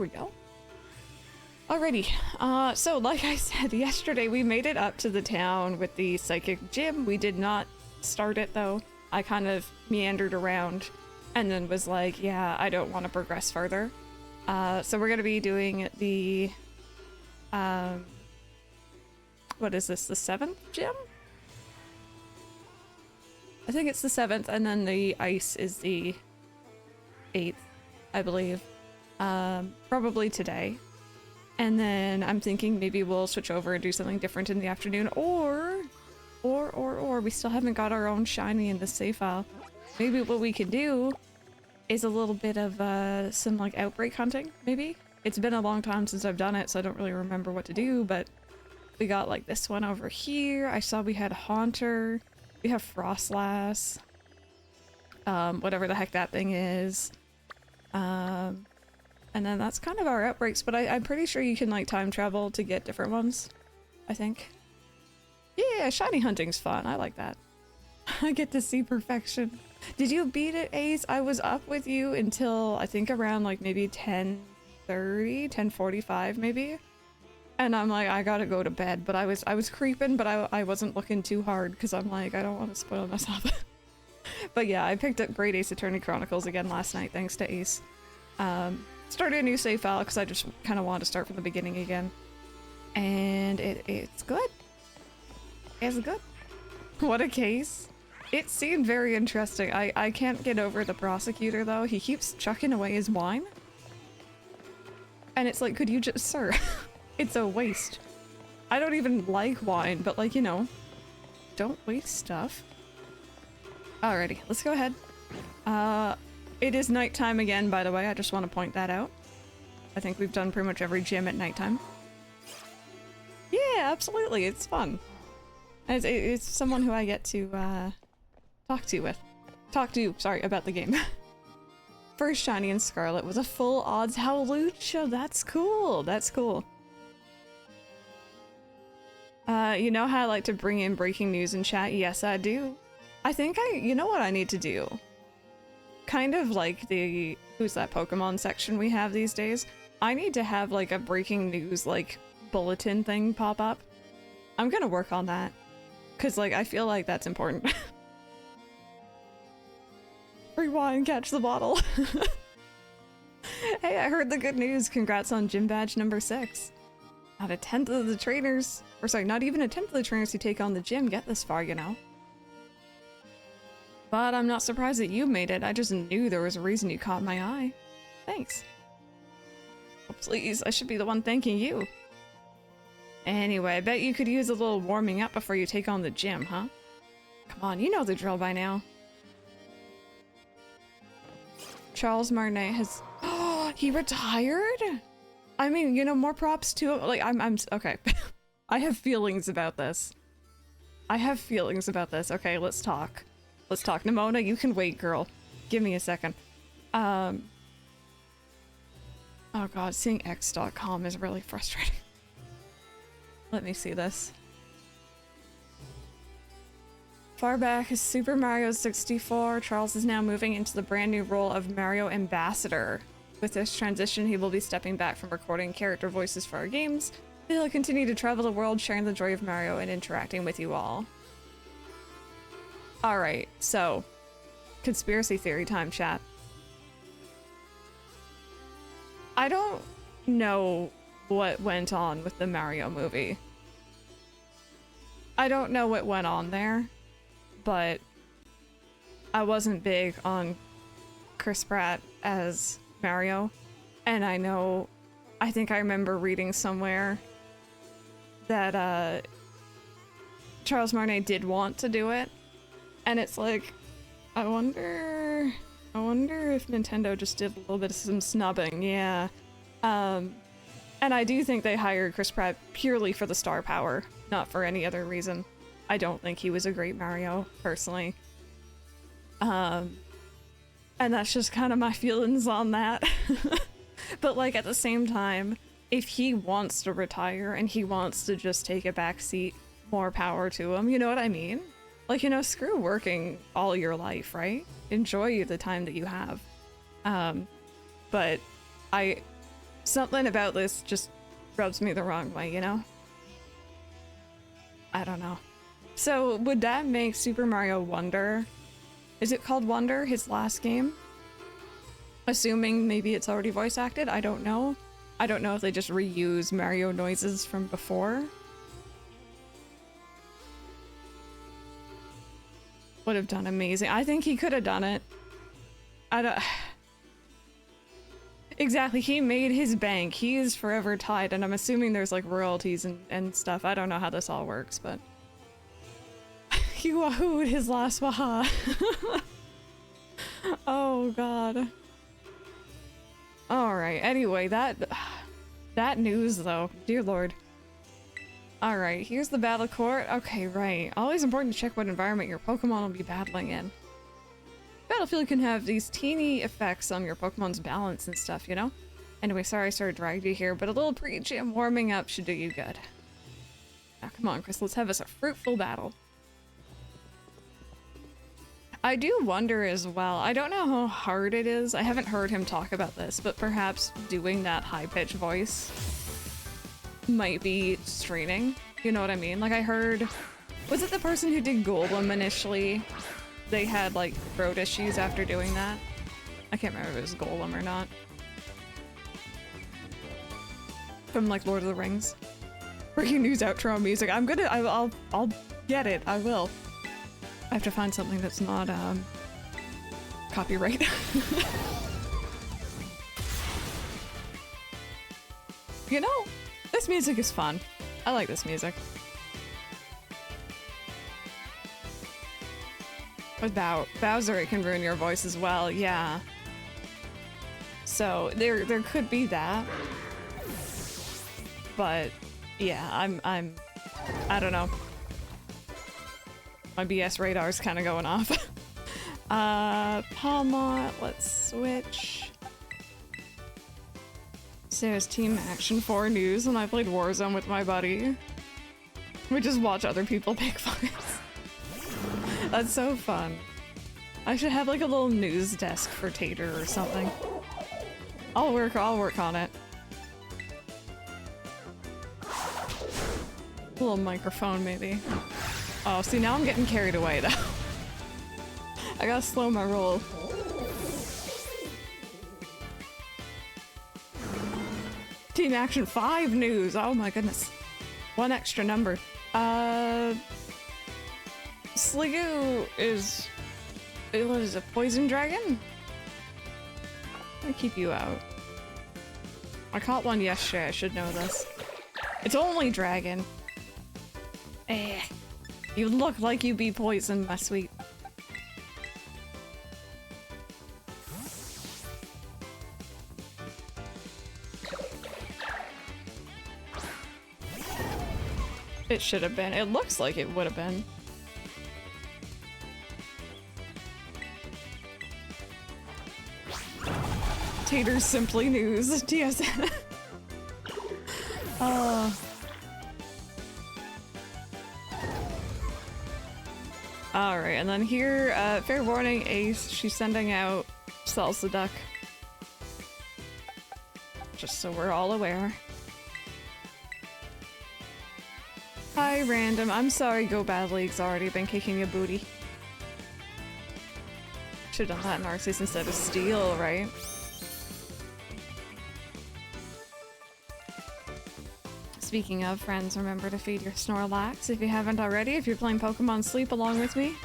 we go. Alrighty, so like I said yesterday, we made it up to the town with the psychic gym. We did not start it though. I kind of meandered around and then was like, yeah, I don't want to progress further. So we're gonna be doing the, what is this, the 7th gym? I think it's the 7th, and then the ice is the 8th, I believe. Probably today. And then I'm thinking maybe we'll switch over and do something different in the afternoon, or we still haven't got our own shiny in the save file. Maybe what we can do is a little bit of some like outbreak hunting, maybe? It's been a long time since I've done it, so I don't really remember what to do, but we got like this one over here. I saw we had Haunter. We have Frostlass. Whatever the heck that thing is. And then that's kind of our outbreaks, but I'm pretty sure you can like time travel to get different ones, I think. Yeah, shiny hunting's fun. I like that. I get to see perfection. Did you beat it, Ace? I was up with you until I think around like maybe 10:30, 10:45 maybe. And I'm like, I gotta go to bed, but I was creeping, but I wasn't looking too hard because I'm like, I don't want to spoil myself. But yeah, I picked up Great Ace Attorney Chronicles again last night, thanks to Ace. Started a new save file because I just kind of wanted to start from the beginning again. And it's good. It's good. What a case. It seemed very interesting. I can't get over the prosecutor though. He keeps chucking away his wine. And it's like, could you just, sir, it's a waste. I don't even like wine, but like, you know, don't waste stuff. Alrighty, let's go ahead. It is nighttime again, by the way. I just want to point that out. I think we've done pretty much every gym at nighttime. Yeah, absolutely. It's fun. It's someone who I get to talk to, sorry, about the game. First shiny in Scarlet was a full odds Howlucha. That's cool. That's cool. You know how I like to bring in breaking news in chat? Yes, I do. I think you know what I need to do? Kind of like the who's that Pokemon section we have these days. I need to have like a breaking news like bulletin thing pop up. I'm gonna work on that because like I feel like that's important. Rewind, catch the bottle. Hey, I heard the good news. Congrats on gym badge number 6. Not a 10th of the trainers, or sorry, not even a 10th of the trainers who take on the gym get this far, you know. But I'm not surprised that you made it. I just knew there was a reason you caught my eye. Thanks. Oh, please, I should be the one thanking you. Anyway, I bet you could use a little warming up before you take on the gym, huh? Come on, you know the drill by now. Charles Martinet has... Oh, he retired? I mean, you know, more props to him. Like, I'm okay. I have feelings about this. Okay, let's talk. Let's talk. Nimona, you can wait, girl. Give me a second. Oh god, seeing x.com is really frustrating. Let me see this. Far back as Super Mario 64, Charles is now moving into the brand new role of Mario Ambassador. With this transition, he will be stepping back from recording character voices for our games, but he'll continue to travel the world sharing the joy of Mario and interacting with you all. Alright, so, conspiracy theory time, chat. I don't know what went on with the Mario movie. I don't know what went on there, but I wasn't big on Chris Pratt as Mario, and I think I remember reading somewhere that Charles Martinet did want to do it. And it's like, I wonder if Nintendo just did a little bit of some snubbing, yeah. And I do think they hired Chris Pratt purely for the star power, not for any other reason. I don't think he was a great Mario, personally. And that's just kind of my feelings on that. But like at the same time, if he wants to retire and he wants to just take a back seat, more power to him, you know what I mean? Like, you know, screw working all your life, right? Enjoy the time that you have. But Something about this just rubs me the wrong way, you know? I don't know. So, would that make Super Mario Wonder... Is it called Wonder, his last game? Assuming maybe it's already voice acted, I don't know. I don't know if they just reuse Mario noises from before. Would have done amazing. I think he could have done it. I don't... Exactly, he made his bank. He is forever tied, and I'm assuming there's like royalties and stuff. I don't know how this all works, but... He wahooed his last waha. Oh god. Alright, anyway, that news though, dear lord. Alright, here's the battle court. Okay, right. Always important to check what environment your Pokemon will be battling in. Battlefield can have these teeny effects on your Pokemon's balance and stuff, you know? Anyway, sorry I started dragging you here, but a little pre-gym warming up should do you good. Now come on, Chris, let's have us a fruitful battle. I do wonder as well, I don't know how hard it is, I haven't heard him talk about this, but perhaps doing that high-pitched voice might be straining, you know what I mean? Like I heard, was it the person who did Golem initially? They had like throat issues after doing that. I can't remember if it was Golem or not. From like Lord of the Rings. Breaking news outro music. I'll get it, I will. I have to find something that's not, copyright. You know, this music is fun. I like this music. With Bowser, it can ruin your voice as well, yeah. So, there could be that. But, yeah, I don't know. My BS radar's kind of going off. Palmont, let's switch. There's Team Action 4 news when I played Warzone with my buddy. We just watch other people pick fights. That's so fun. I should have like a little news desk for Tater or something. I'll work on it. A little microphone maybe. Oh, see, now I'm getting carried away, though. I gotta slow my roll. Team Action 5 news! Oh my goodness. One extra number. Sliggoo is... What is it, Poison Dragon? I'm gonna keep you out. I caught one yesterday, I should know this. It's only Dragon. Eh. You look like you be poisoned, my sweet. It should have been. It looks like it would have been. Tater's Simply News. TSN. Alright, and then here, fair warning, Ace, she's sending out Salsa Duck. Just so we're all aware. Hi, Random. I'm sorry Go Bad League's already been kicking your booty. Should've done that in Arceus instead of Steel, right? Speaking of, friends, remember to feed your Snorlax if you haven't already, if you're playing Pokemon Sleep along with me.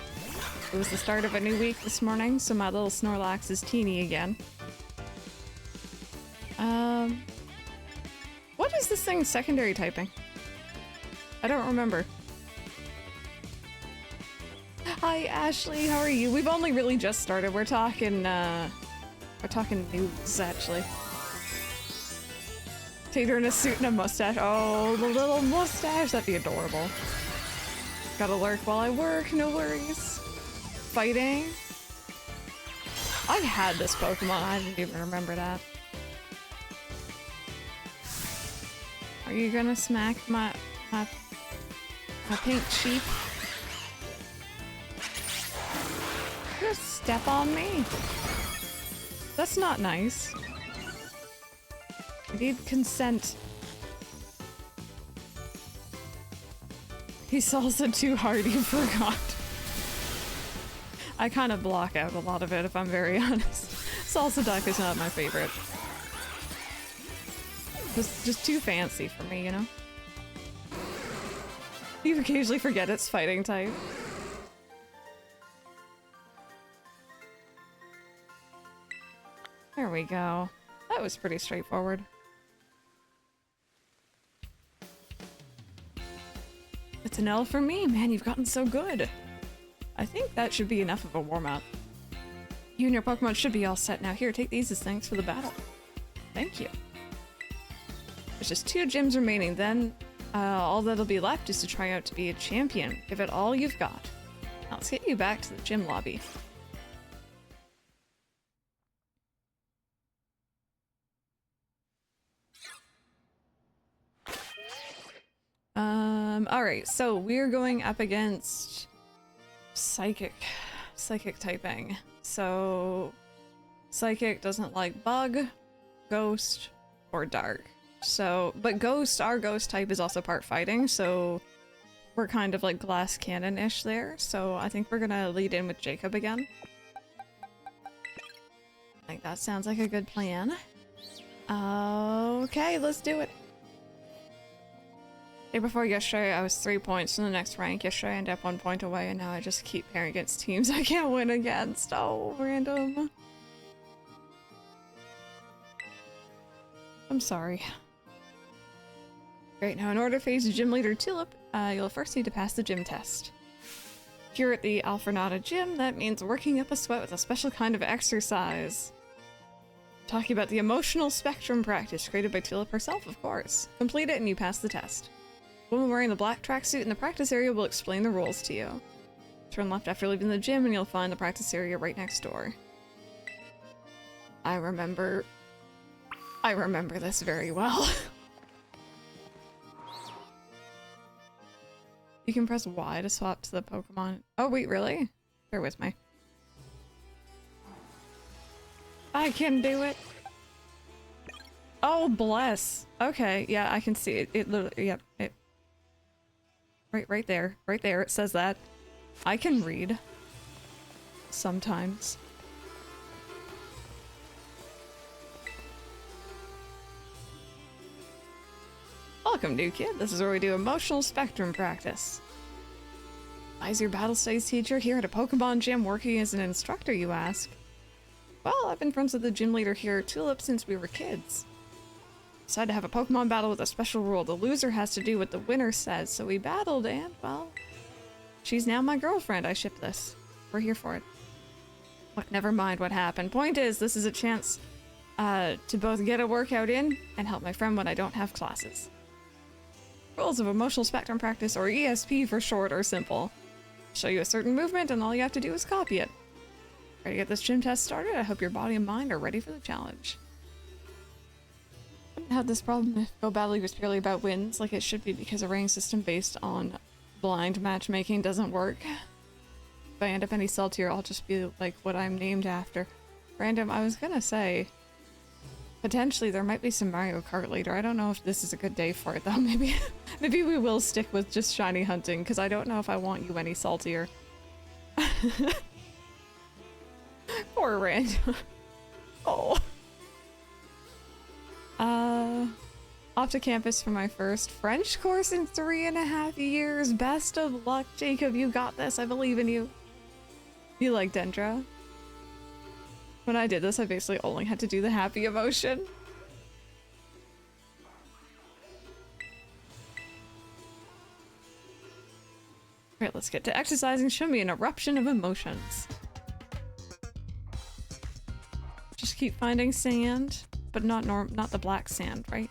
It was the start of a new week this morning, so my little Snorlax is teeny again. What is this thing secondary typing? I don't remember. Hi, Ashley, how are you? We've only really just started. We're talking news, actually. Tater in a suit and a mustache. Oh, the little mustache. That'd be adorable. Gotta lurk while I work. No worries. Fighting. I had this Pokemon. I didn't even remember that. Are you gonna smack my pink sheep? Just step on me. That's not nice. We need consent. He salsa too hard, you forgot. I kind of block out a lot of it, if I'm very honest. Salsa duck is not my favorite. It's just too fancy for me, you know? You occasionally forget it's fighting type. There we go. That was pretty straightforward. It's an L for me, man. You've gotten so good. I think that should be enough of a warm-up. You and your Pokemon should be all set now. Here, take these as thanks for the battle. Thank you. There's just 2 gyms remaining, then all that'll be left is to try out to be a champion. Give it all you've got. Now let's get you back to the gym lobby. Alright, so we're going up against Psychic typing. So Psychic doesn't like Bug, Ghost, or Dark. So, but Ghost, our Ghost type is also part fighting, so we're kind of like glass cannon-ish there. So I think we're gonna lead in with Jacob again. I think that sounds like a good plan. Okay, let's do it. Day before yesterday, I was 3 points in the next rank. Yesterday, I ended up 1 point away, and now I just keep pairing against teams I can't win against. Oh, random. I'm sorry. Great, now in order to face Gym Leader Tulip, you'll first need to pass the gym test. If you're at the Alfrenata Gym, that means working up a sweat with a special kind of exercise. Talking about the emotional spectrum practice created by Tulip herself, of course. Complete it and you pass the test. The woman wearing the black tracksuit in the practice area will explain the rules to you. Turn left after leaving the gym and you'll find the practice area right next door. I remember this very well. You can press Y to swap to the Pokemon. Oh wait, really? Bear with me. I can do it. Oh, bless. Okay, yeah, I can see it. It literally, yep, it. Right there. Right there, it says that. I can read. Sometimes. Welcome, new kid. This is where we do emotional spectrum practice. Why is your battle studies teacher here at a Pokemon gym working as an instructor, you ask? Well, I've been friends with the gym leader here, Tulip, since we were kids. Decided to have a Pokemon battle with a special rule. The loser has to do what the winner says, so we battled and, well, she's now my girlfriend. I shipped this. We're here for it. Look, never mind what happened. Point is, this is a chance to both get a workout in and help my friend when I don't have classes. Rules of emotional spectrum practice, or ESP for short, are simple. Show you a certain movement and all you have to do is copy it. Ready to get this gym test started? I hope your body and mind are ready for the challenge. I wouldn't have this problem if Go Battle was purely about wins, like it should be, because a ranking system based on blind matchmaking doesn't work. If I end up any saltier, I'll just be like what I'm named after. Random, I was gonna say, potentially there might be some Mario Kart later. I don't know if this is a good day for it though. Maybe we will stick with just shiny hunting, because I don't know if I want you any saltier. Poor Random. Oh. Off to campus for my first French course in 3.5 years. Best of luck, Jacob. You got this. I believe in you. You like Dendra? When I did this, I basically only had to do the happy emotion. Alright, let's get to exercising. Show me an eruption of emotions. Just keep finding sand, but not the black sand, right?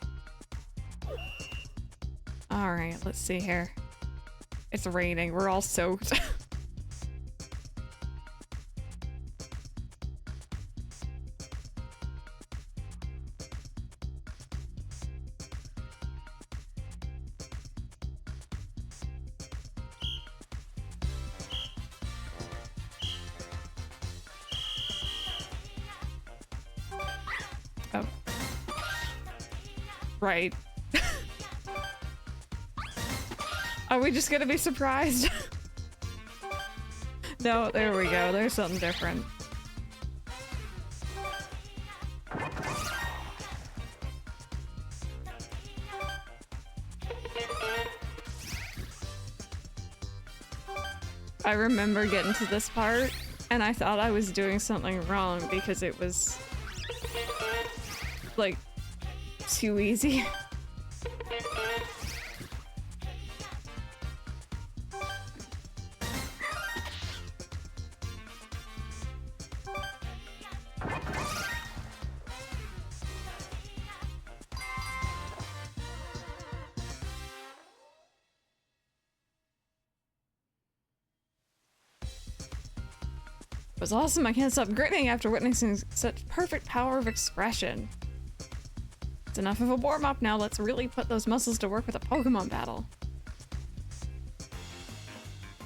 Alright, let's see here. It's raining. We're all soaked. Right. Are we just gonna be surprised? No, there we go. There's something different. I remember getting to this part, and I thought I was doing something wrong because it was, like, too easy. It was awesome. I can't stop grinning after witnessing such perfect power of expression. It's enough of a warm-up now. Let's really put those muscles to work with a Pokemon battle.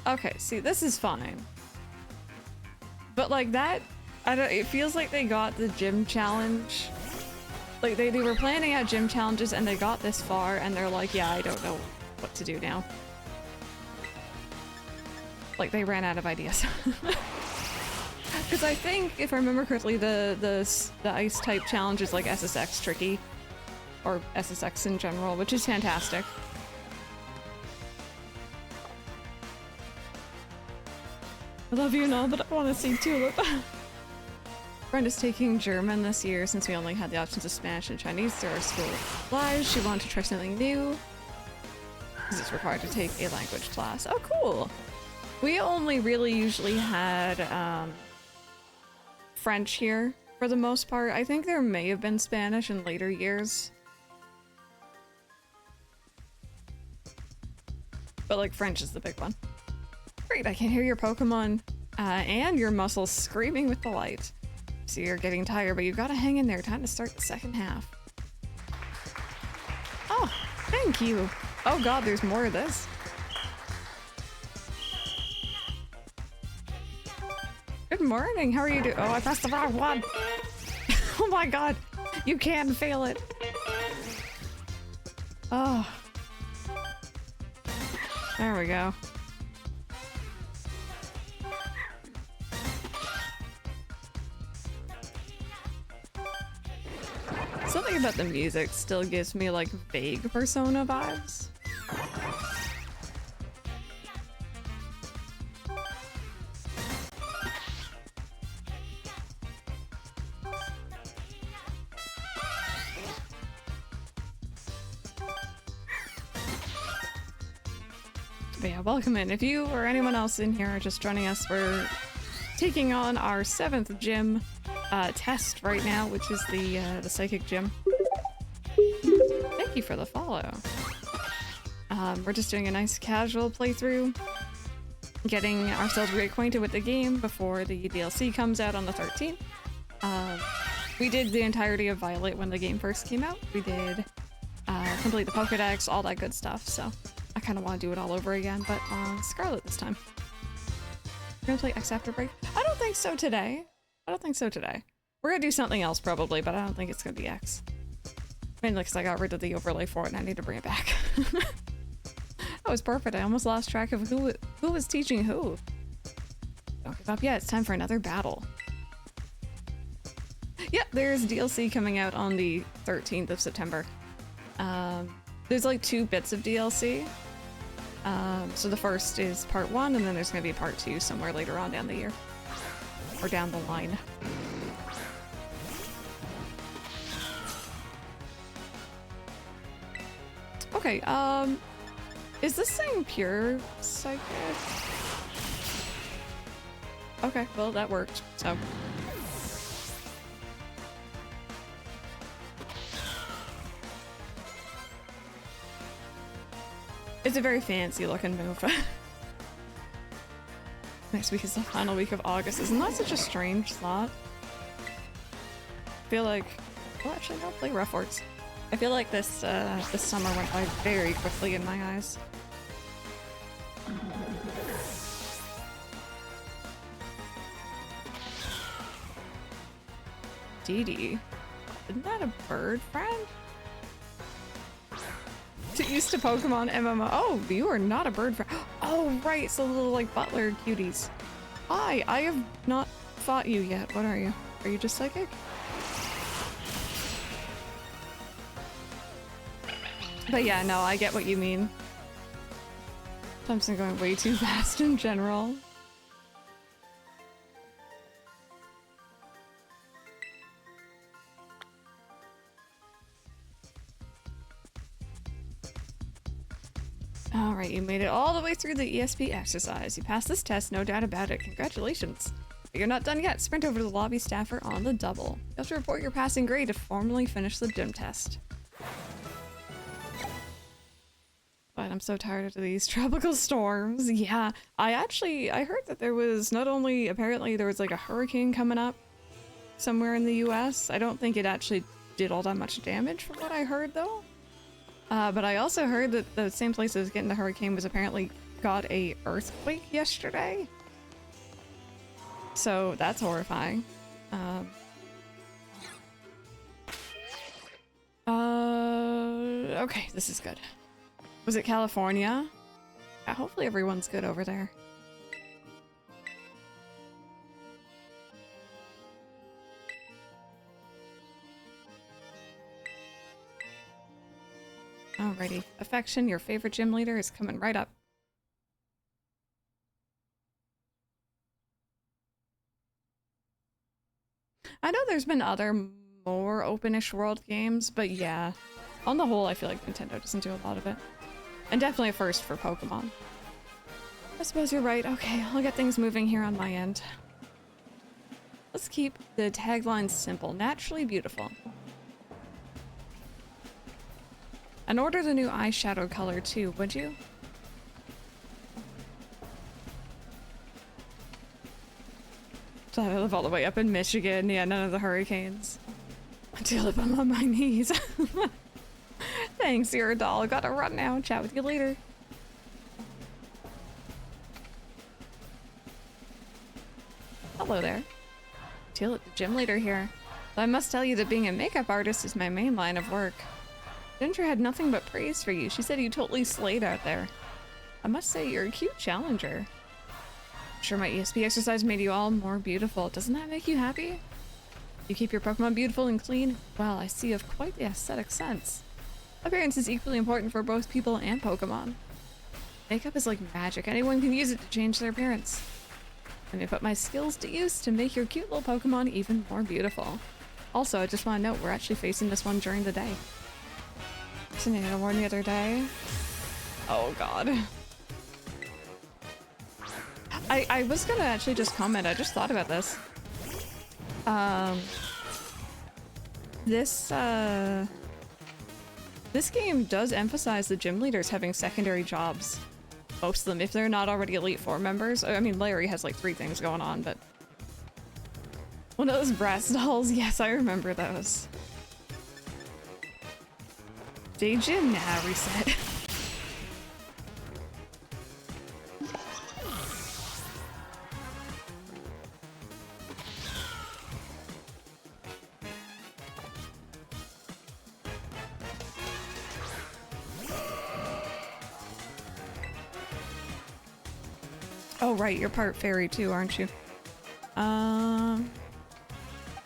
Okay, see, this is fine. But like that, I don't, it feels like they got the gym challenge. Like they were planning out gym challenges and they got this far and they're like, yeah, I don't know what to do now. Like they ran out of ideas. Because I think, if I remember correctly, the ice type challenge is like SSX tricky. Or SSX in general, which is fantastic. I love you and all, but I want to see Tulip. Friend is taking German this year since we only had the options of Spanish and Chinese through our school lives. She wanted to try something new because it's required to take a language class. Oh, cool. We only really usually had French here for the most part. I think there may have been Spanish in later years. But like French is the big one. Great, I can hear your Pokemon and your muscles screaming with delight. So you're getting tired, but you gotta hang in there. Time to start the second half. Oh, thank you. Oh god, there's more of this. Good morning, how are you doing? Oh, I pressed the wrong one. Oh my god, you can fail it. Oh. There we go. Something about the music still gives me like vague Persona vibes. But yeah, welcome in. If you or anyone else in here are just joining us, we're taking on our 7th gym test right now, which is the psychic gym. Thank you for the follow. We're just doing a nice casual playthrough, getting ourselves reacquainted with the game before the DLC comes out on the 13th. We did the entirety of Violet when the game first came out. We did complete the Pokédex, all that good stuff, so I kind of want to do it all over again, but Scarlet this time. We're gonna play X after break? I don't think so today. I don't think so today. We're gonna do something else probably, but I don't think it's gonna be X. Mainly because I got rid of the overlay for it and I need to bring it back. That was perfect. I almost lost track of who was teaching who. Don't give up yet. It's time for another battle. Yep, there's DLC coming out on the 13th of September. There's like 2 bits of DLC. So the first is part 1, and then there's gonna be part 2 somewhere later on down the year. Or down the line. Okay, is this thing pure psychic? Okay, well that worked, so. It's a very fancy looking move. Next week is the final week of August. Isn't that such a strange thought? I feel like... Oh, actually, no, play Rough Words. I feel like this this summer went by very quickly in my eyes. Dee Dee. Isn't that a bird friend? Get used to Pokemon MMO. Oh, you are not a bird. Oh, right. So little like butler cuties. Hi, I have not fought you yet. What are you? Are you just psychic? But yeah, no, I get what you mean. Sometimes I'm going way too fast in general. Alright, you made it all the way through the ESP exercise. You passed this test, no doubt about it. Congratulations. But you're not done yet. Sprint over to the lobby staffer on the double. You have to report your passing grade to formally finish the gym test. But I'm so tired of these tropical storms. Yeah, I heard that there was not only, apparently there was like a hurricane coming up somewhere in the US. I don't think it actually did all that much damage from what I heard though. But I also heard that the same place that was getting the hurricane was apparently got a earthquake yesterday. So that's horrifying. Okay, this is good. Was it California? Yeah, hopefully everyone's good over there. Alrighty. Affection, your favorite gym leader, is coming right up. I know there's been other more open-ish world games, but yeah. On the whole, I feel like Nintendo doesn't do a lot of it. And definitely a first for Pokemon. I suppose you're right. Okay, I'll get things moving here on my end. Let's keep the tagline simple. Naturally beautiful. And order the new eyeshadow color too, would you? So I live all the way up in Michigan. Yeah, none of the hurricanes. Until I'm on my knees. Thanks, you're a doll. Gotta run now. Chat with you later. Hello there. Tulip, the gym leader here. Well, I must tell you that being a makeup artist is my main line of work. Ginger had nothing but praise for you. She said you totally slayed out there. I must say, you're a cute challenger. I'm sure my ESP exercise made you all more beautiful. Doesn't that make you happy? You keep your Pokemon beautiful and clean? Well, I see you have quite the aesthetic sense. Appearance is equally important for both people and Pokemon. Makeup is like magic. Anyone can use it to change their appearance. Let me put my skills to use to make your cute little Pokemon even more beautiful. Also, I just want to note we're actually facing this one during the day. Sending a warn the other day. Oh god. I was gonna actually just comment. I just thought about this. This game does emphasize the gym leaders having secondary jobs. Most of them, if they're not already Elite Four members. I mean, Larry has like 3 things going on, but... One of those brass dolls, yes, I remember those. Day gym? Nah, reset. Oh right, you're part fairy too, aren't you?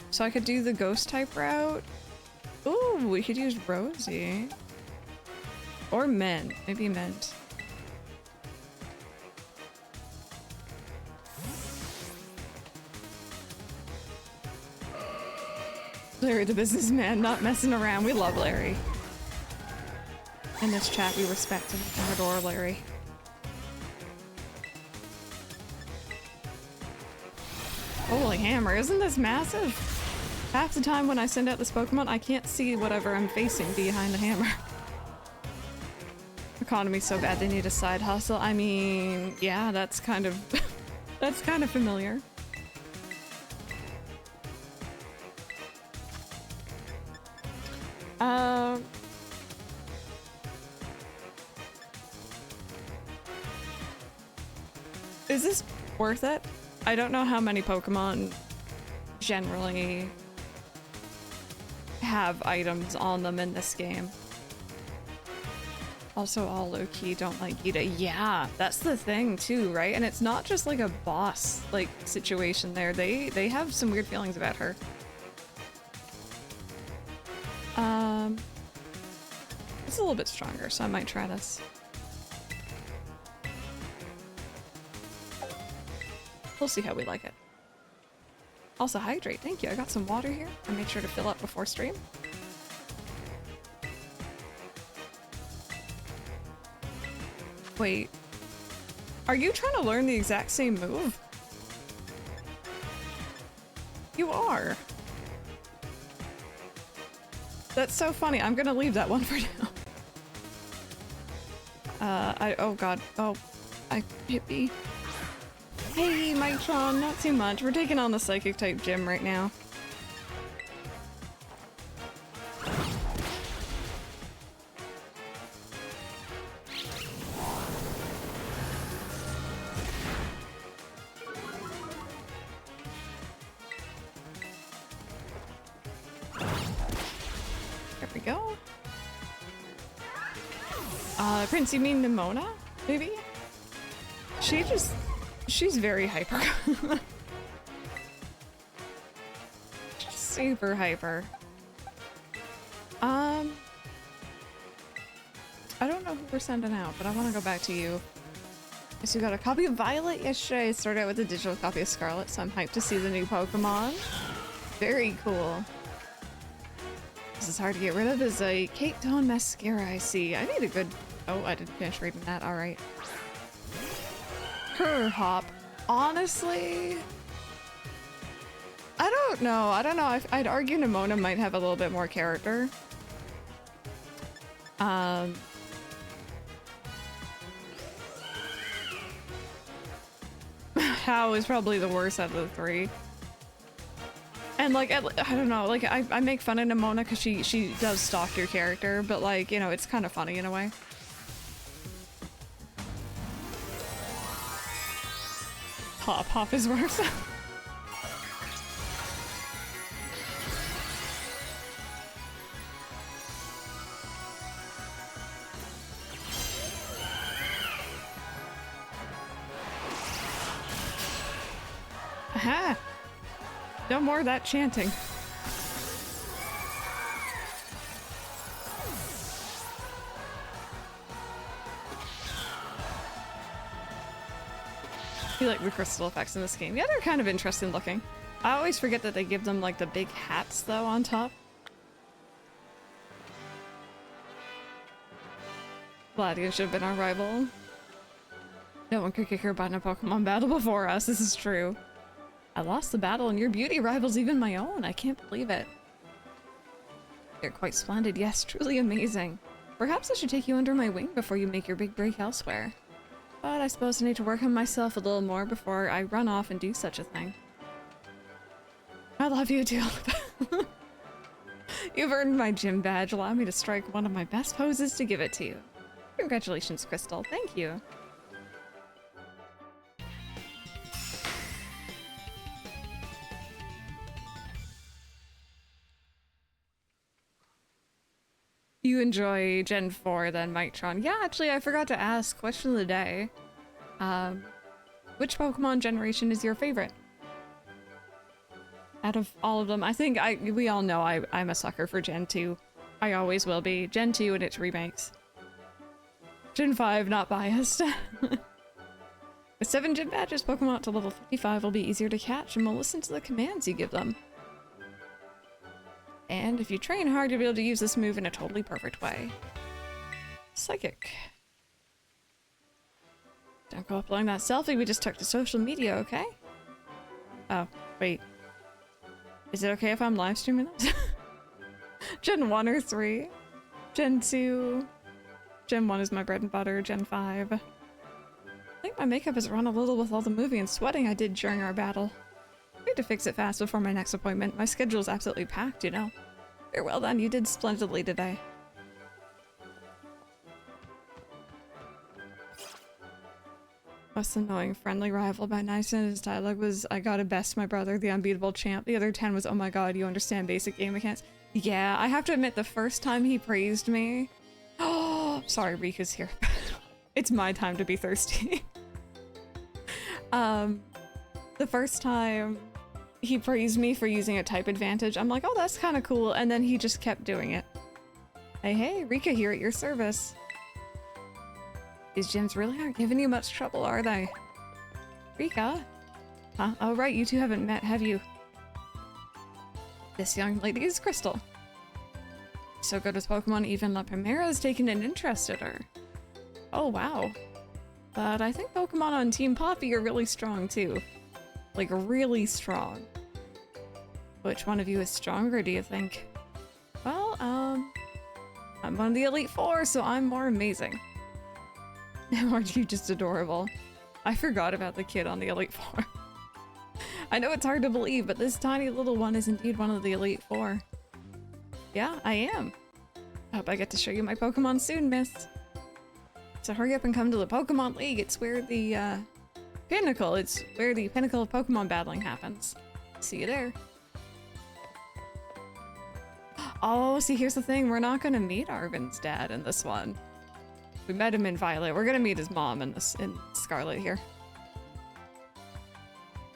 So I could do the ghost type route. Ooh, we could use Rosie. Or Mint. Maybe Mint. Larry the businessman, not messing around. We love Larry. In this chat, we respect and adore Larry. Holy hammer, isn't this massive? Half the time when I send out this Pokemon, I can't see whatever I'm facing behind the hammer. Economy's so bad they need a side hustle. I mean, yeah, that's kind of that's kind of familiar. Is this worth it? I don't know how many Pokemon generally have items on them in this game. Also, all low-key don't like Gita. Yeah, that's the thing too, right? And it's not just like a boss like situation there. They have some weird feelings about her. It's a little bit stronger, so I might try this. We'll see how we like it. Also hydrate, thank you. I got some water here. I made sure to fill up before stream. Wait, are you trying to learn the exact same move? You are. That's so funny. I'm gonna leave that one for now. Oh god. Oh, I hit B. Hey, Mitron, not too much. We're taking on the psychic type gym right now. There we go. Prince, you mean Nimona? Maybe? She's very hyper. Super hyper. I don't know who we're sending out, but I want to go back to you. So you got a copy of Violet yesterday. I started out with a digital copy of Scarlet, so I'm hyped to see the new Pokemon. Very cool. This is hard to get rid of is a Kate Dawn mascara, I see. I need a good... Oh, I didn't finish reading that. All right. Her hop. Honestly, I don't know. I'd argue Nimona might have a little bit more character. How is probably the worst out of the three. And like, I don't know, like I make fun of Nimona because she does stalk your character, but like, you know, it's kind of funny in a way. Hop is worse. Aha! No more of that chanting. I like the crystal effects in this game. Yeah, they're kind of interesting looking. I always forget that they give them like the big hats though on top. Gladius should have been our rival. No one could kick her butt in a Pokemon battle before us, this is true. I lost the battle and your beauty rivals even my own. I can't believe it. You're quite splendid, yes, truly amazing. Perhaps I should take you under my wing before you make your big break elsewhere. But I suppose I need to work on myself a little more before I run off and do such a thing. I love you too. You've earned my gym badge. Allow me to strike one of my best poses to give it to you. Congratulations, Crystal. Thank you. You enjoy Gen 4 then, Mitron? Yeah, actually, I forgot to ask. Question of the day. Which Pokemon generation is your favorite? Out of all of them, I think we all know I'm a sucker for Gen 2. I always will be. Gen 2 and its remakes. Gen 5, not biased. With 7 gym badges, Pokemon up to level 55 will be easier to catch and will listen to the commands you give them. And if you train hard, you'll be able to use this move in a totally perfect way. Psychic. Don't go uploading that selfie we just took to social media, okay? Oh, wait. Is it okay if I'm live streaming this? Gen 1 or 3? Gen 2? Gen 1 is my bread and butter. Gen 5. I think my makeup has run a little with all the moving and sweating I did during our battle. I need to fix it fast before my next appointment. My schedule is absolutely packed, you know. Very well done, you did splendidly today. Most annoying friendly rival by nice and his dialogue was, I gotta best my brother, the unbeatable champ. The other 10 was, oh my god, you understand basic game mechanics. Yeah, I have to admit the first time he praised me, oh, sorry, Rika's here. It's my time to be thirsty. The first time he praised me for using a type advantage, I'm like, oh, that's kind of cool. And then he just kept doing it. Hey, Rika here at your service. These gyms really aren't giving you much trouble, are they? Rika? Huh? Oh, right, you two haven't met, have you? This young lady is Crystal. So good with Pokemon, even La Primera has taken an interest in her. Oh, wow. But I think Pokemon on Team Poppy are really strong, too. Like, really strong. Which one of you is stronger, do you think? Well, I'm one of the Elite Four, so I'm more amazing. Aren't you just adorable? I forgot about the kid on the Elite Four. I know it's hard to believe, but this tiny little one is indeed one of the Elite Four. Yeah, I am. I hope I get to show you my Pokemon soon, miss. So hurry up and come to the Pokemon League. It's where the, pinnacle. It's where the pinnacle of Pokemon battling happens. See you there. Oh, see, here's the thing. We're not gonna meet Arvin's dad in this one. We met him in Violet. We're gonna meet his mom in Scarlet here.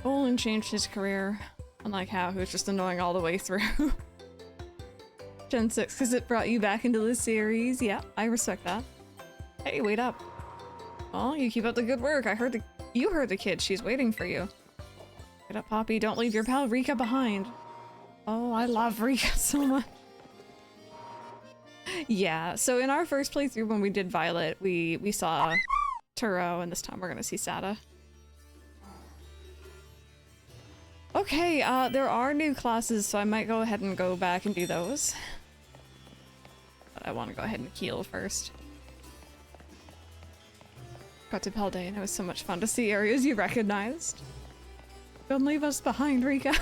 Olin changed his career, unlike Hao, who was just annoying all the way through. Gen 6, because it brought you back into the series. Yeah, I respect that. Hey, wait up. Well, you keep up the good work. You heard the kid. She's waiting for you. Get up, Poppy. Don't leave your pal Rika behind. Oh, I love Rika so much. Yeah, so in our first playthrough when we did Violet, we saw Turo, and this time we're gonna see Sada. Okay, there are new classes, so I might go ahead and go back and do those. But I want to go ahead and heal first. Got to Paldea, and it was so much fun to see areas you recognized. Don't leave us behind, Rika.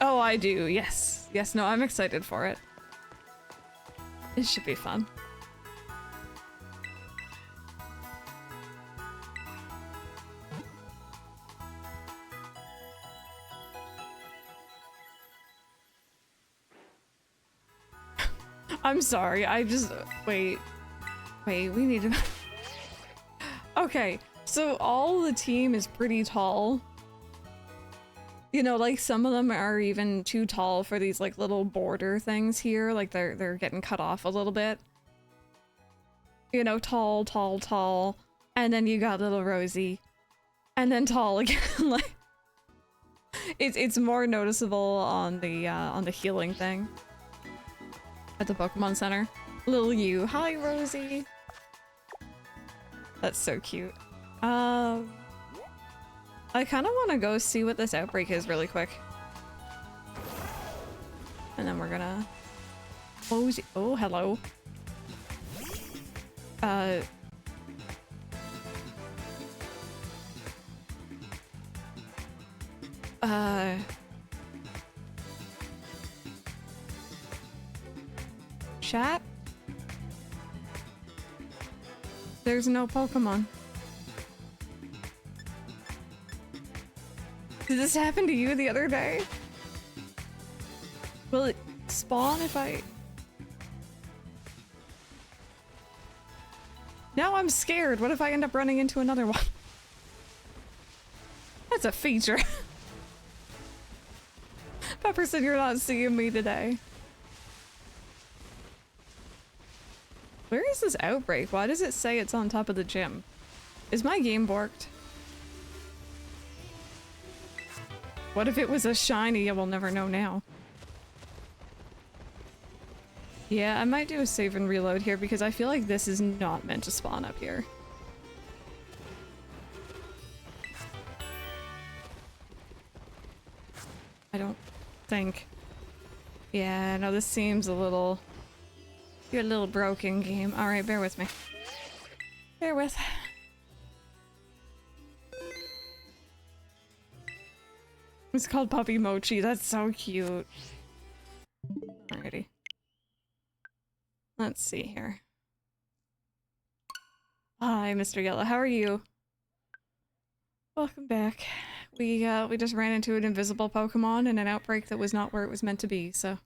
Oh, I do, yes. Yes, no, I'm excited for it. It should be fun. I'm sorry, I just... Wait, we need to... Okay, so all the team is pretty tall. You know, like some of them are even too tall for these like little border things here. Like they're getting cut off a little bit. You know, tall, tall, tall. And then you got little Rosie. And then tall again. Like it's more noticeable on the healing thing. At the Pokemon Center. Little you. Hi, Rosie. That's so cute. I kind of want to go see what this outbreak is really quick. And then we're gonna... Oh, hello. Chat? There's no Pokemon. Did this happen to you the other day? Will it spawn if I... Now I'm scared. What if I end up running into another one? That's a feature. Pepperson, you're not seeing me today. Where is this outbreak? Why does it say it's on top of the gym? Is my game borked? What if it was a shiny? We'll never know now. Yeah, I might do a save and reload here because I feel like this is not meant to spawn up here. I don't think. Yeah, no, this seems a little... You're a little broken, game. Alright, bear with me. Bear with. It's called Puppy Mochi. That's so cute. Alrighty. Let's see here. Hi, Mr. Yellow. How are you? Welcome back. We just ran into an invisible Pokemon in an outbreak that was not where it was meant to be, so.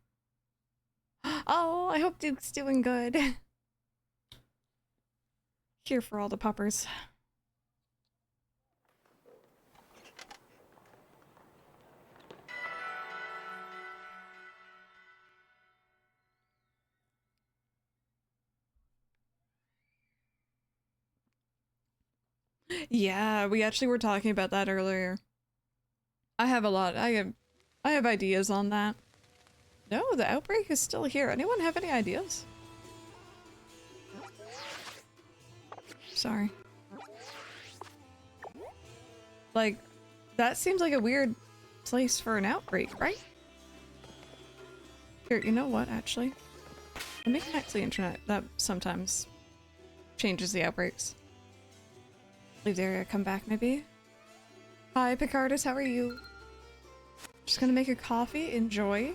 Oh, I hope Duke's doing good. Here for all the puppers. Yeah, we actually were talking about that earlier. I have a lot. I have ideas on that. No, the outbreak is still here. Anyone have any ideas? Sorry. Like, that seems like a weird place for an outbreak, right? Here, you know what, actually? Let me connect to the internet. That sometimes changes the outbreaks. Leave the area, come back maybe? Hi, Picardus, how are you? Just gonna make a coffee, enjoy.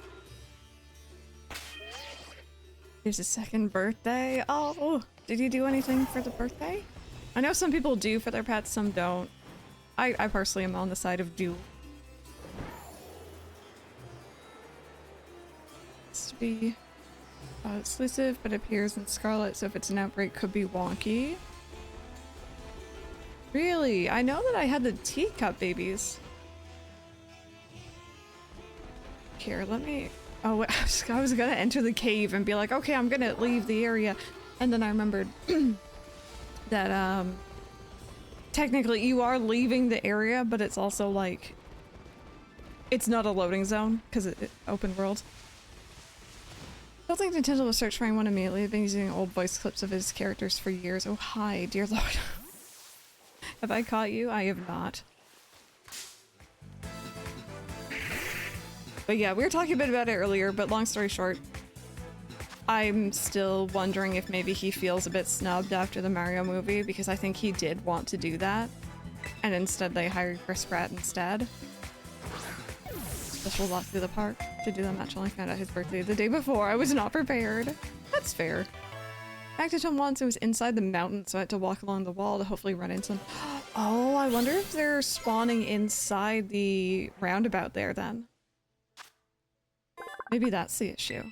Here's a second birthday. Oh, did you do anything for the birthday? I know some people do for their pets, some don't. I personally am on the side of do. It's to be exclusive, but appears in Scarlet, so if it's an outbreak, could be wonky. Really? I know that I had the teacup babies. Here, let me... Oh, I was gonna enter the cave and be like, okay, I'm gonna leave the area. And then I remembered that, technically you are leaving the area, but it's also like... It's not a loading zone, because it's open world. I don't think Nintendo will search for anyone immediately. I've been using old voice clips of his characters for years. Oh, hi, dear lord. Have I caught you? I have not. But yeah, we were talking a bit about it earlier, but long story short, I'm still wondering if maybe he feels a bit snubbed after the Mario movie, because I think he did want to do that, and instead they hired Chris Pratt instead. Special walk through the park to do the match. Only found out his birthday the day before. I was not prepared. That's fair. I acted on once. It was inside the mountain, so I had to walk along the wall to hopefully run into them. Oh, I wonder if they're spawning inside the roundabout there then. Maybe that's the issue.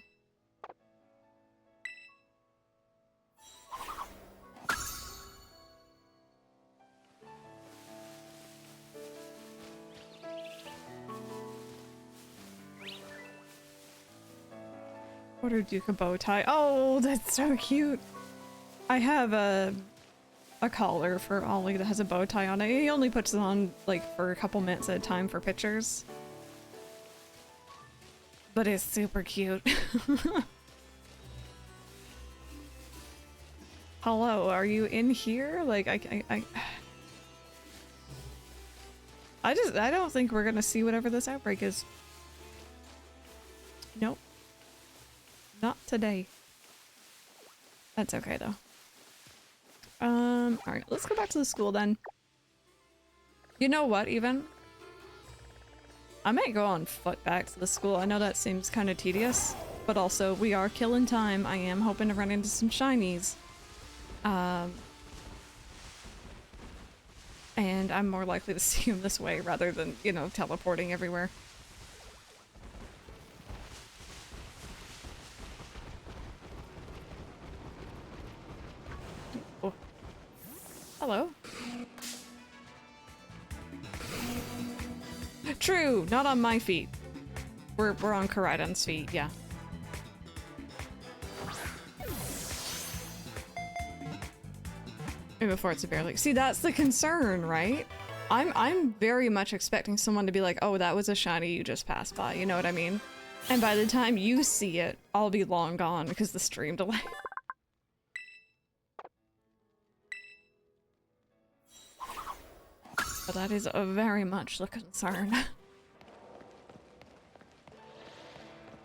Order Duke a bow tie. Oh, that's so cute. I have a collar for Ollie that has a bow tie on it. He only puts it on like for a couple minutes at a time for pictures. But it's super cute. Hello, are you in here? Like, I don't think we're gonna see whatever this outbreak is. Nope. Not today. That's okay though. Alright, let's go back to the school then. You know what, even? I might go on foot back to the school. I know that seems kind of tedious, but also we are killing time. I am hoping to run into some shinies. And I'm more likely to see them this way rather than, you know, teleporting everywhere. Oh. Hello. True, not on my feet. We're on Koraidon's feet, yeah. And before it's a bear leak. See, that's the concern, right? I'm very much expecting someone to be like, oh, that was a shiny you just passed by, you know what I mean? And by the time you see it, I'll be long gone because the stream delay. But that is very much the concern.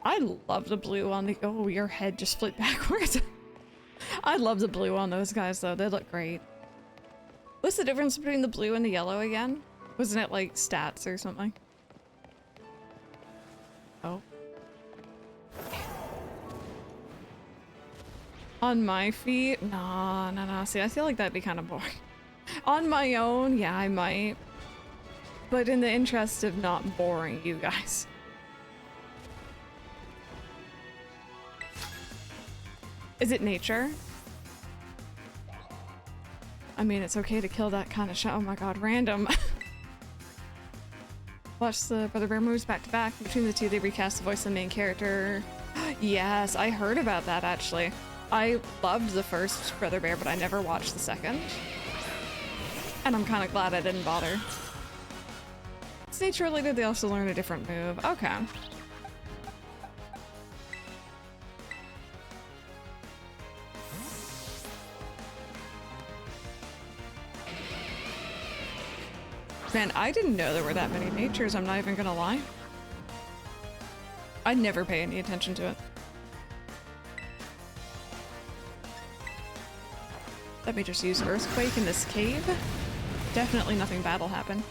I love the blue on the- oh, your head just flipped backwards. I love the blue on those guys though, they look great. What's the difference between the blue and the yellow again? Wasn't it like stats or something? Oh. On my feet? No. See, I feel like that'd be kind of boring. On my own, yeah, I might. but in the interest of not boring you guys. Is it nature? I mean, it's okay to kill that kind of shot. Oh my god, random. Watch the Brother Bear moves back to back. Between the two, they recast the voice of the main character. Yes, I heard about that actually. I loved the first Brother Bear, but I never watched the second. And I'm kind of glad I didn't bother. It's nature related, they also learn a different move. Okay. Man, I didn't know there were that many natures, I'm not even gonna lie. I never pay any attention to it. Let me just use Earthquake in this cave. Definitely nothing bad will happen.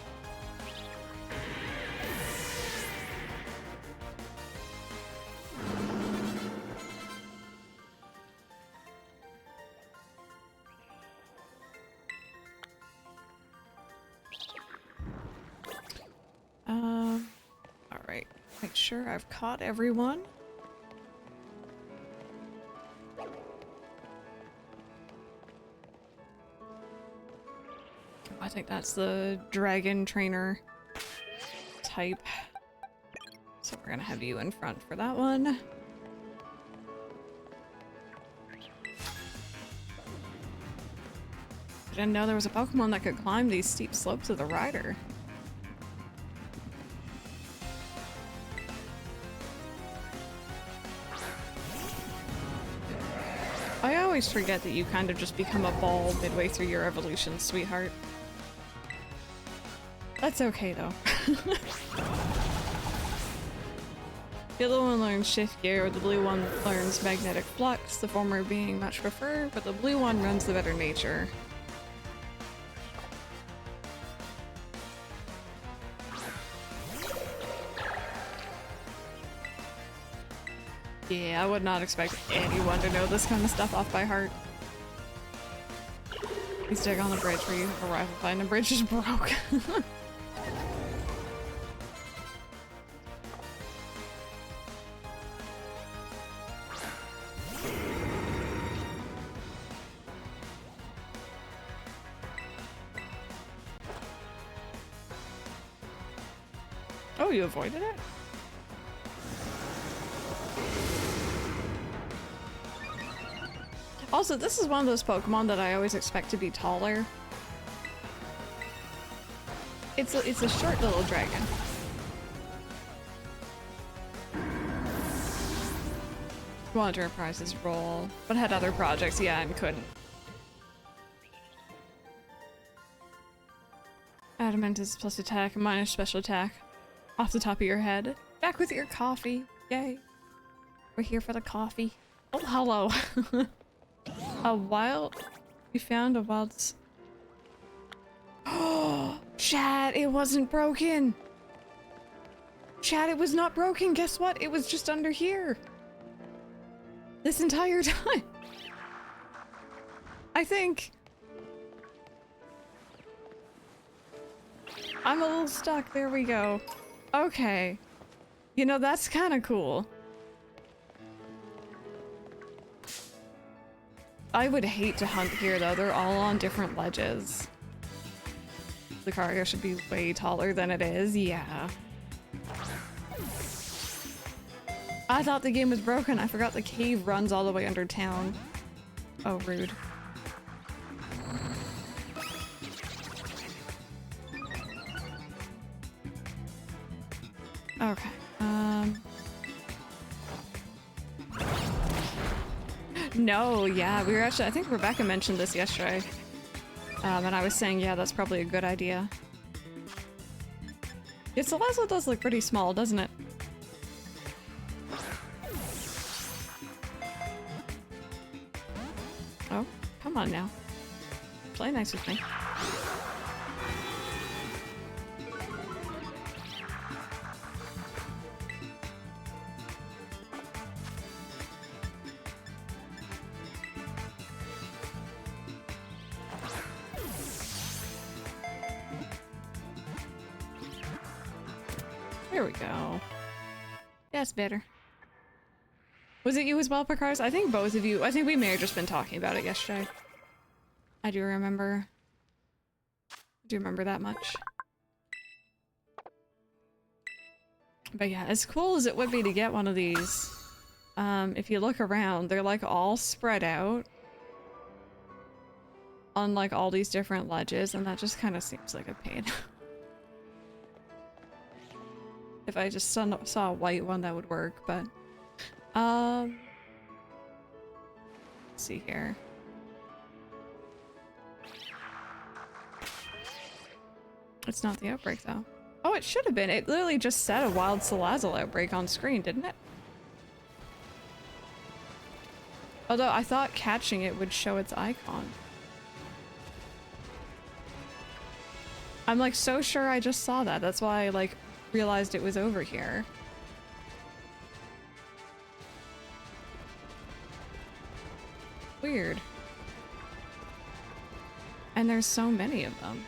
Alright. Make sure I've caught everyone. I think that's the dragon trainer type. So we're gonna have you in front for that one. I didn't know there was a Pokemon that could climb these steep slopes of the Rider. I always forget that you kind of just become a ball midway through your evolution, sweetheart. That's okay, though. The other one learns Shift Gear, the blue one learns Magnetic Flux, the former being much preferred, but the blue one runs the better nature. Yeah, I would not expect anyone to know this kind of stuff off by heart. Please dig on the bridge where you have a rifle fight and the bridge just broke. Oh, you avoided it? Also, this is one of those Pokemon that I always expect to be taller. It's a short little dragon. Wanted to reprise his role, but had other projects, yeah, and couldn't. Adamant is plus attack, minus special attack. Off the top of your head. Back with your coffee. Yay. We're here for the coffee. Oh, hello. We found a wild... Oh, chat, it wasn't broken. Chat, it was not broken. Guess what? It was just under here. This entire time. I think... I'm a little stuck. There we go. Okay. You know, that's kind of cool. I would hate to hunt here, though. They're all on different ledges. The cargo should be way taller than it is. Yeah. I thought the game was broken. I forgot the cave runs all the way under town. Oh, rude. Okay. No, yeah, we were actually, I think Rebecca mentioned this yesterday. And I was saying, yeah, that's probably a good idea. Yeah, Salazzle does look pretty small, doesn't it? Oh, come on now. Play nice with me. There we go. That's better. Was it you as well, Picars? I think both of you. I think we may have just been talking about it yesterday. I do remember. Do remember that much. But yeah, as cool as it would be to get one of these, if you look around, they're like all spread out on like all these different ledges, and that just kind of seems like a pain. If I just saw a white one, that would work, but let's see here. It's not the outbreak though. Oh, it should have been. It literally just said a wild Salazzle outbreak on screen, didn't it? Although I thought catching it would show its icon. I'm like so sure I just saw that. That's why I like realized it was over here. Weird. And there's so many of them.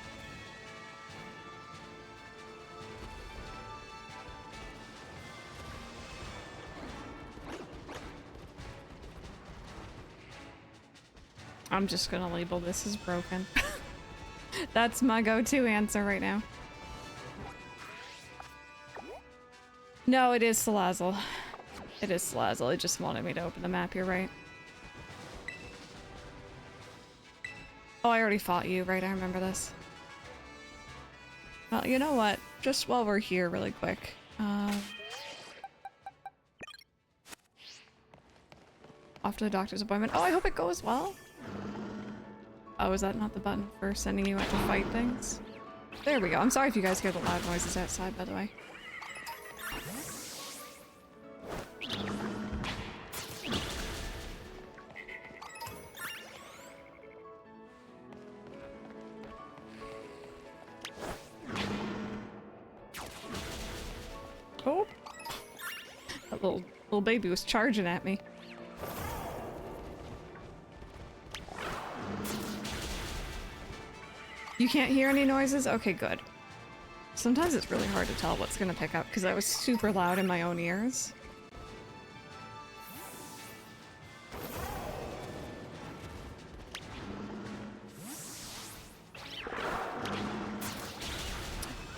I'm just gonna label this as broken. That's my go-to answer right now. No, it is Salazzle. It is Salazzle. It just wanted me to open the map, you're right. Oh, I already fought you, right? I remember this. Well, you know what? Just while we're here really quick. Off to the doctor's appointment. Oh, I hope it goes well. Oh, is that not the button for sending you out to fight things? There we go. I'm sorry if you guys hear the loud noises outside, by the way. Oh! That little baby was charging at me. You can't hear any noises? Okay, good. Sometimes it's really hard to tell what's gonna pick up because that was super loud in my own ears.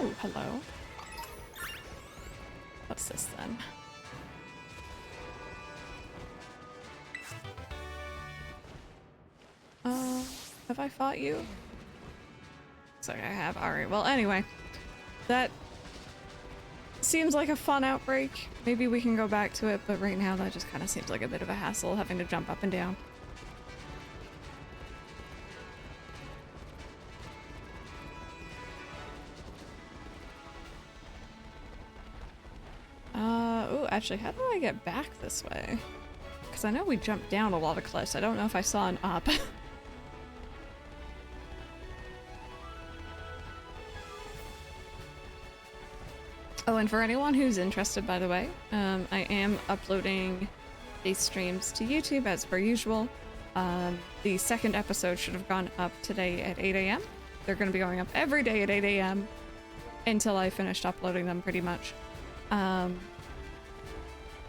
Oh, hello. What's this then? Have I fought you? Looks like I have. Alright, well anyway. That seems like a fun outbreak. Maybe we can go back to it, but right now that just kind of seems like a bit of a hassle having to jump up and down. Oh, actually, how do I get back this way? Because I know we jumped down a lot of cliffs. I don't know if I saw an up. Oh, and for anyone who's interested, by the way, I am uploading these streams to YouTube as per usual. The second episode should have gone up today at 8 AM. They're going to be going up every day at 8 AM until I finished uploading them, pretty much. And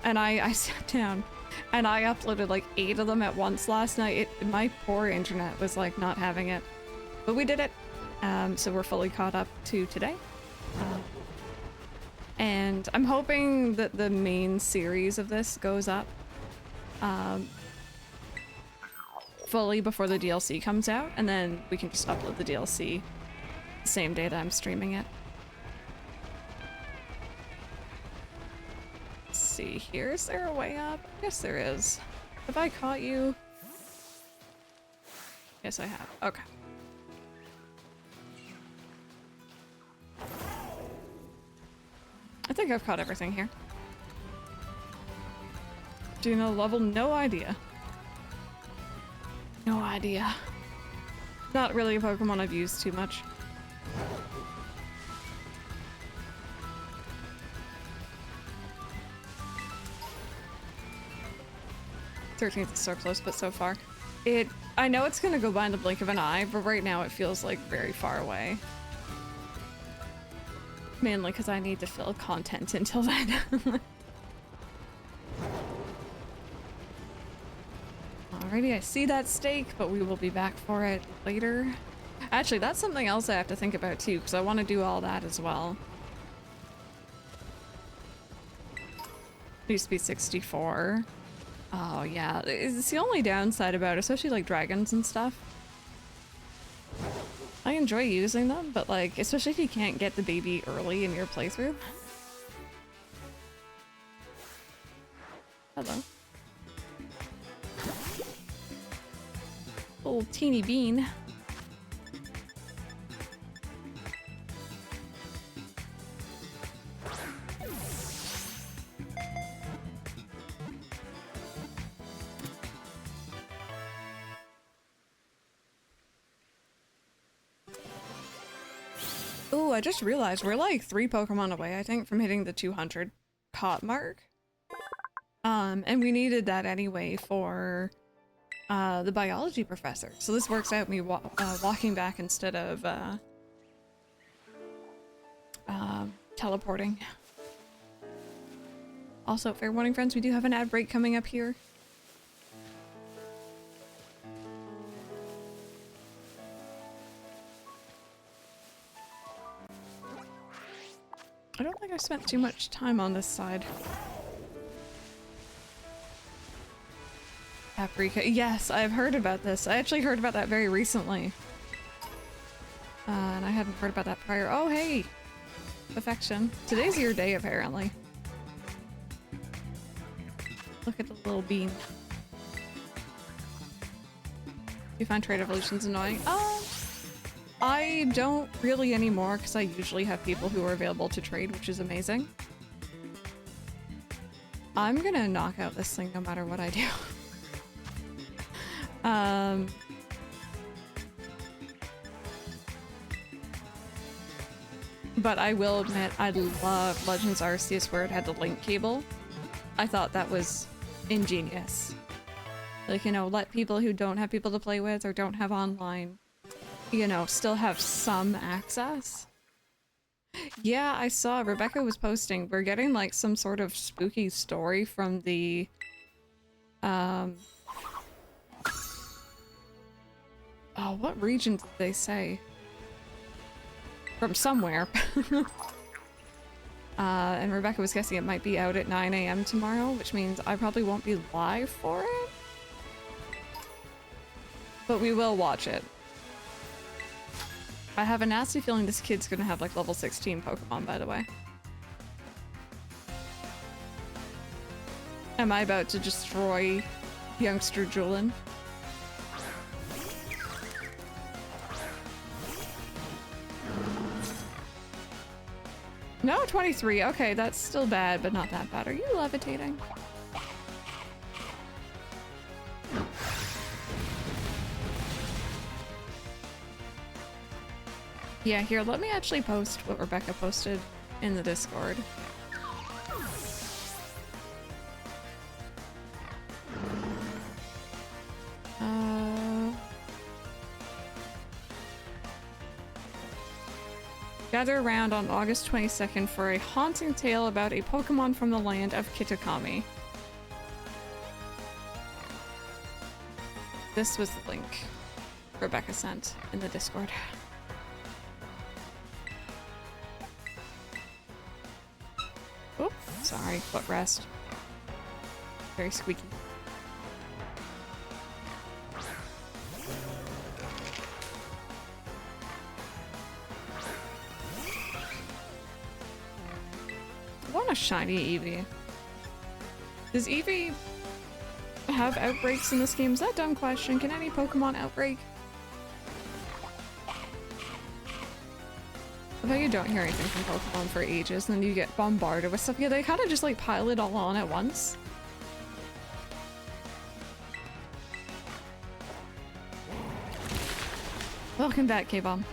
I sat down and I uploaded like 8 of them at once last night. My poor internet was like not having it, but we did it. So we're fully caught up to today. And I'm hoping that the main series of this goes up fully before the DLC comes out, and then we can just upload the DLC the same day that I'm streaming it. Let's see here. Is there a way up? Yes, there is. Have I caught you? Yes, I have. Okay. I think I've caught everything here. Do you know the level? No idea. No idea. Not really a Pokemon I've used too much. '13th is so close, but so far. I know it's gonna go by in the blink of an eye, but right now it feels like very far away. Mainly because I need to fill content until then. Alrighty, I see that steak, but we will be back for it later. Actually, that's something else I have to think about too, because I want to do all that as well. It used to be 64. Oh yeah, it's the only downside about it, especially like dragons and stuff. I enjoy using them, but like, especially if you can't get the baby early in your playthrough. Hello. Little teeny bean. Oh, I just realized we're like 3 Pokemon away, I think, from hitting the 200 caught mark. And we needed that anyway for the biology professor. So this works out me walking back instead of teleporting. Also, fair warning friends, we do have an ad break coming up here. I don't think I spent too much time on this side. Paprika. Yes, I've heard about this. I actually heard about that very recently. And I hadn't heard about that prior. Oh, hey! Affection. Today's your day, apparently. Look at the little bean. You find trade evolutions annoying? I don't really anymore, because I usually have people who are available to trade, which is amazing. I'm gonna knock out this thing no matter what I do. But I will admit, I love Legends Arceus where it had the link cable. I thought that was ingenious. Like, you know, let people who don't have people to play with or don't have online, you know, still have some access. Yeah, I saw Rebecca was posting. We're getting like some sort of spooky story from the oh, what region did they say? From somewhere. And Rebecca was guessing it might be out at 9 AM tomorrow, which means I probably won't be live for it. But we will watch it. I have a nasty feeling this kid's gonna have like level 16 Pokemon, by the way. Am I about to destroy youngster Julian? No, 23. Okay, that's still bad, but not that bad. Are you levitating? Yeah, here, let me actually post what Rebecca posted in the Discord. Gather around on August 22nd for a haunting tale about a Pokemon from the land of Kitakami. This was the link Rebecca sent in the Discord. Oh, sorry, footrest. Very squeaky. I want a shiny Eevee. Does Eevee have outbreaks in this game? Is that a dumb question? Can any Pokemon outbreak? I bet you don't hear anything from Pokemon for ages, and then you get bombarded with stuff. Yeah, they kind of just like pile it all on at once. Welcome back, K-Bomb.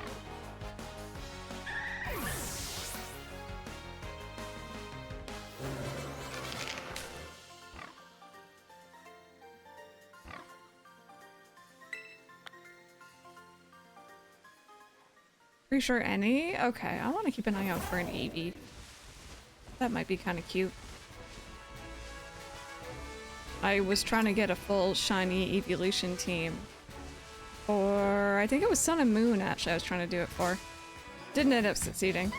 Pretty sure any? Okay, I want to keep an eye out for an Eevee. That might be kind of cute. I was trying to get a full shiny evolution team. Or I think it was Sun and Moon actually I was trying to do it for. Didn't end up succeeding.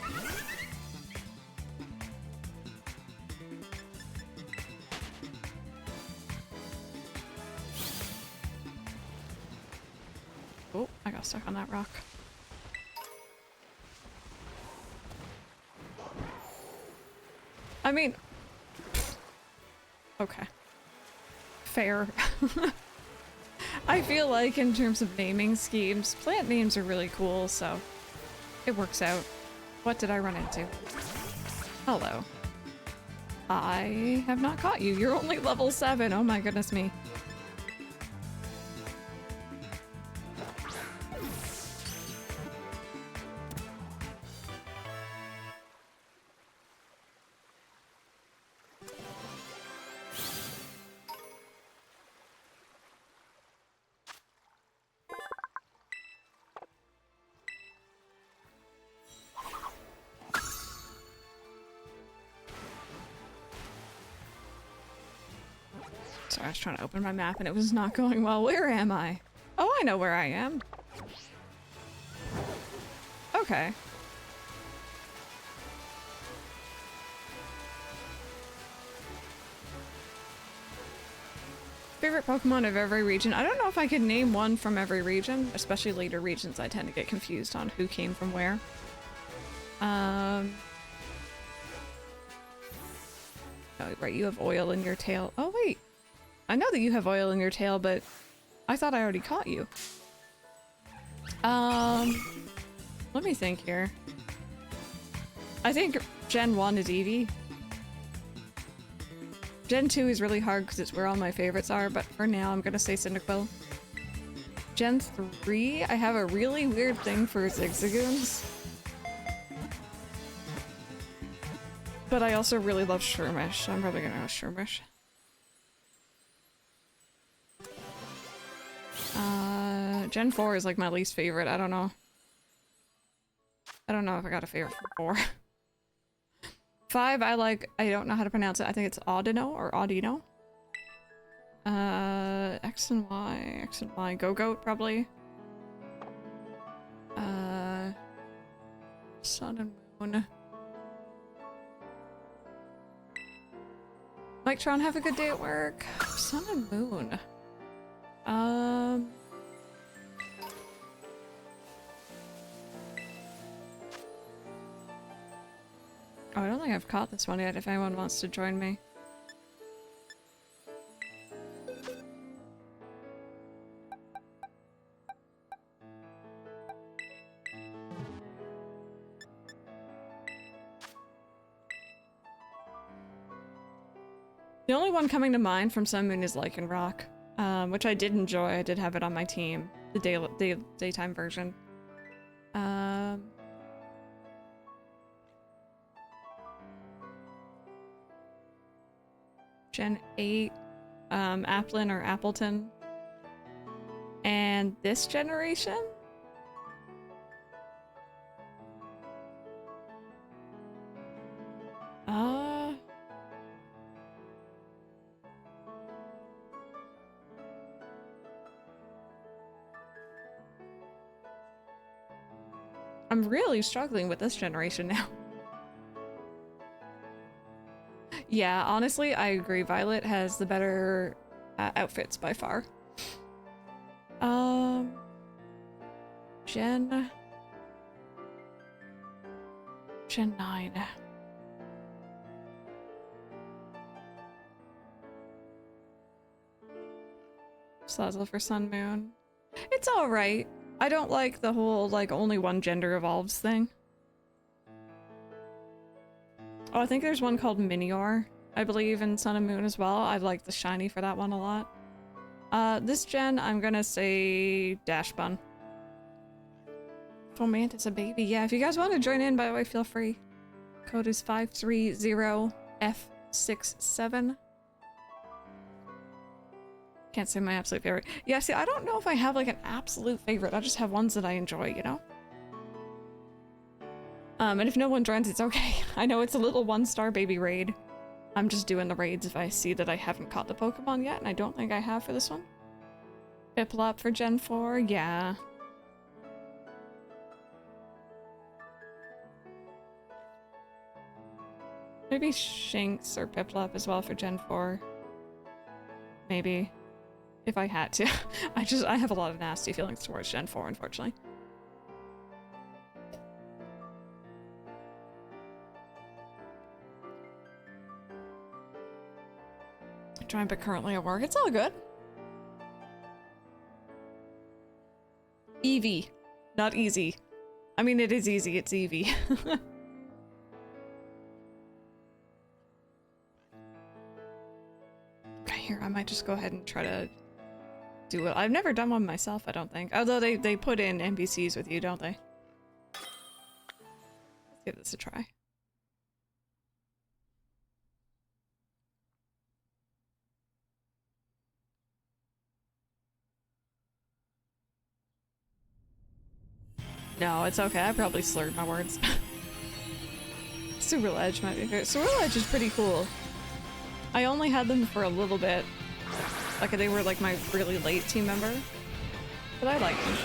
Oh, I got stuck on that rock. I mean... Okay. Fair. I feel like in terms of naming schemes, plant names are really cool, so it works out. What did I run into? Hello. I have not caught you. You're only level 7. Oh my goodness me. Sorry, I was trying to open my map and it was not going well. Where am I? Oh, I know where I am. Okay. Favorite Pokemon of every region? I don't know if I could name one from every region, especially later regions. I tend to get confused on who came from where. Oh, right, you have oil in your tail. Oh, wait. I know that you have oil in your tail, but I thought I already caught you. Let me think here. I think Gen 1 is Eevee. Gen 2 is really hard because it's where all my favorites are, but for now I'm gonna say Cyndaquil. Gen 3, I have a really weird thing for Zigzagoons. But I also really love Skirmish. I'm probably gonna go Skirmish. Gen 4 is like my least favorite. I don't know. I don't know if I got a favorite from 4. 5, I don't know how to pronounce it. I think it's Audino or Audino. X and Y, Go-Goat probably. Sun and Moon. Mike Tron, have a good day at work. Sun and Moon. Oh, I don't think I've caught this one yet, if anyone wants to join me. The only one coming to mind from Sun Moon is Lycanroc, which I did enjoy. I did have it on my team, the daytime version. Gen 8, Applin or Appleton. And this generation? I'm really struggling with this generation now. Yeah, honestly, I agree. Violet has the better outfits by far. Gen 9. Slazzle for Sun Moon. It's alright. I don't like the whole, like, only one gender evolves thing. Oh, I think there's one called Minior, I believe, in Sun and Moon as well. I like the shiny for that one a lot. This gen, I'm gonna say Dash Bun. Fomantis a baby. Yeah, if you guys want to join in, by the way, feel free. Code is 530F67. Can't say my absolute favorite. Yeah, see, I don't know if I have like an absolute favorite. I just have ones that I enjoy, you know? And if no one joins, it's okay. I know it's a little 1-star baby raid. I'm just doing the raids if I see that I haven't caught the Pokemon yet, and I don't think I have for this one. Piplup for Gen 4, yeah. Maybe Shinx or Piplup as well for Gen 4. Maybe. If I had to. I have a lot of nasty feelings towards Gen 4, unfortunately. Trying, but currently at work. It's all good. Eevee. Not easy. I mean, it is easy. It's Eevee. Here, I might just go ahead and try to do it. I've never done one myself, I don't think. Although they put in NPCs with you, don't they? Let's give this a try. No, it's okay. I probably slurred my words. Super Ledge might be favorite. Super Ledge is pretty cool. I only had them for a little bit. Like, they were like my really late team member. But I like them.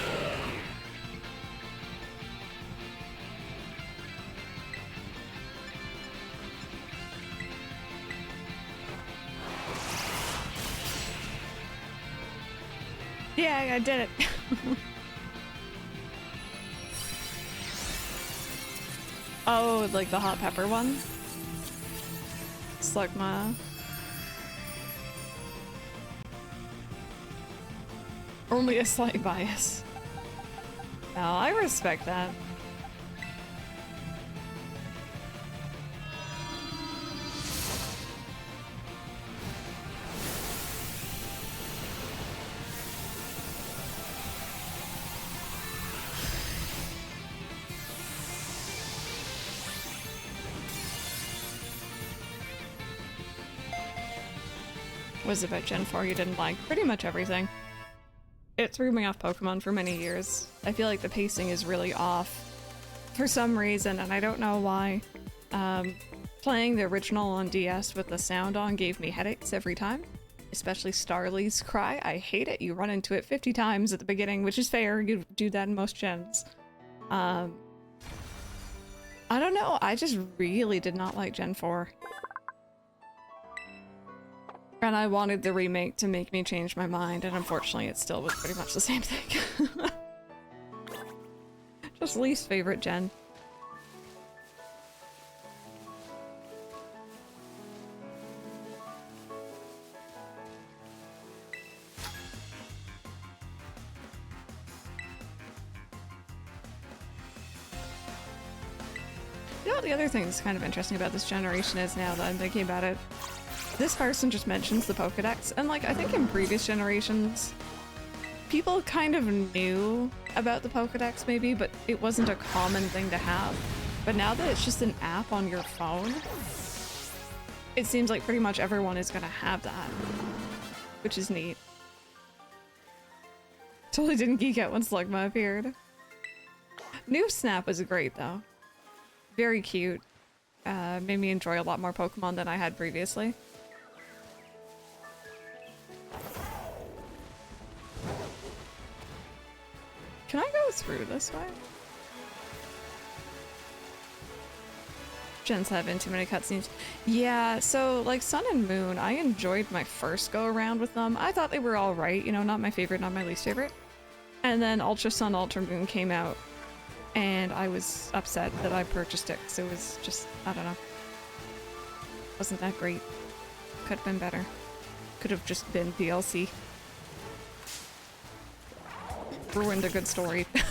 Yeah, I did it. Oh, like the hot pepper one? Slugma. Only a slight bias. No, I respect that. What was it about Gen 4 you didn't like? Pretty much everything. It threw me off Pokemon for many years. I feel like the pacing is really off for some reason, and I don't know why. Playing the original on DS with the sound on gave me headaches every time, especially Starly's cry. I hate it. You run into it 50 times at the beginning, which is fair. You do that in most gens. I don't know. I just really did not like Gen 4. And I wanted the remake to make me change my mind, and unfortunately it still was pretty much the same thing. Just least favorite gen. You know what the other thing that's kind of interesting about this generation is, now that I'm thinking about it? This person just mentions the Pokedex, and like, I think in previous generations, people kind of knew about the Pokedex maybe, but it wasn't a common thing to have. But now that it's just an app on your phone, it seems like pretty much everyone is gonna have that, which is neat. Totally didn't geek out when Slugma appeared. New Snap was great though. Very cute. Made me enjoy a lot more Pokemon than I had previously. Can I go through this way? Gens have been too many cutscenes. Yeah, so like Sun and Moon, I enjoyed my first go around with them. I thought they were alright, you know, not my favorite, not my least favorite. And then Ultra Sun, Ultra Moon came out, and I was upset that I purchased it because it was just, I don't know. Wasn't that great. Could have been better. Could have just been DLC. Ruined a good story. I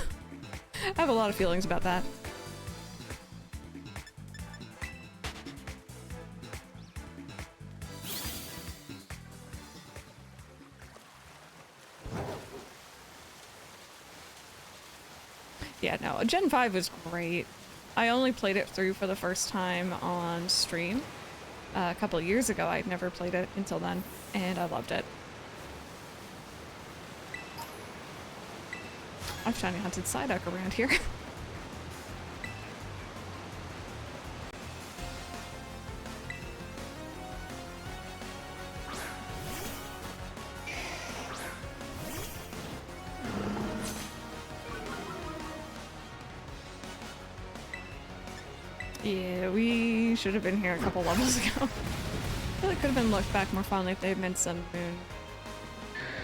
have a lot of feelings about that. Yeah, no, Gen 5 was great. I only played it through for the first time on stream. A couple of years ago. I'd never played it until then, and I loved it. I've shiny hunted Psyduck around here. Yeah, we should have been here a couple levels ago. I feel like it could have been looked back more fondly if they had meant Sun and Moon.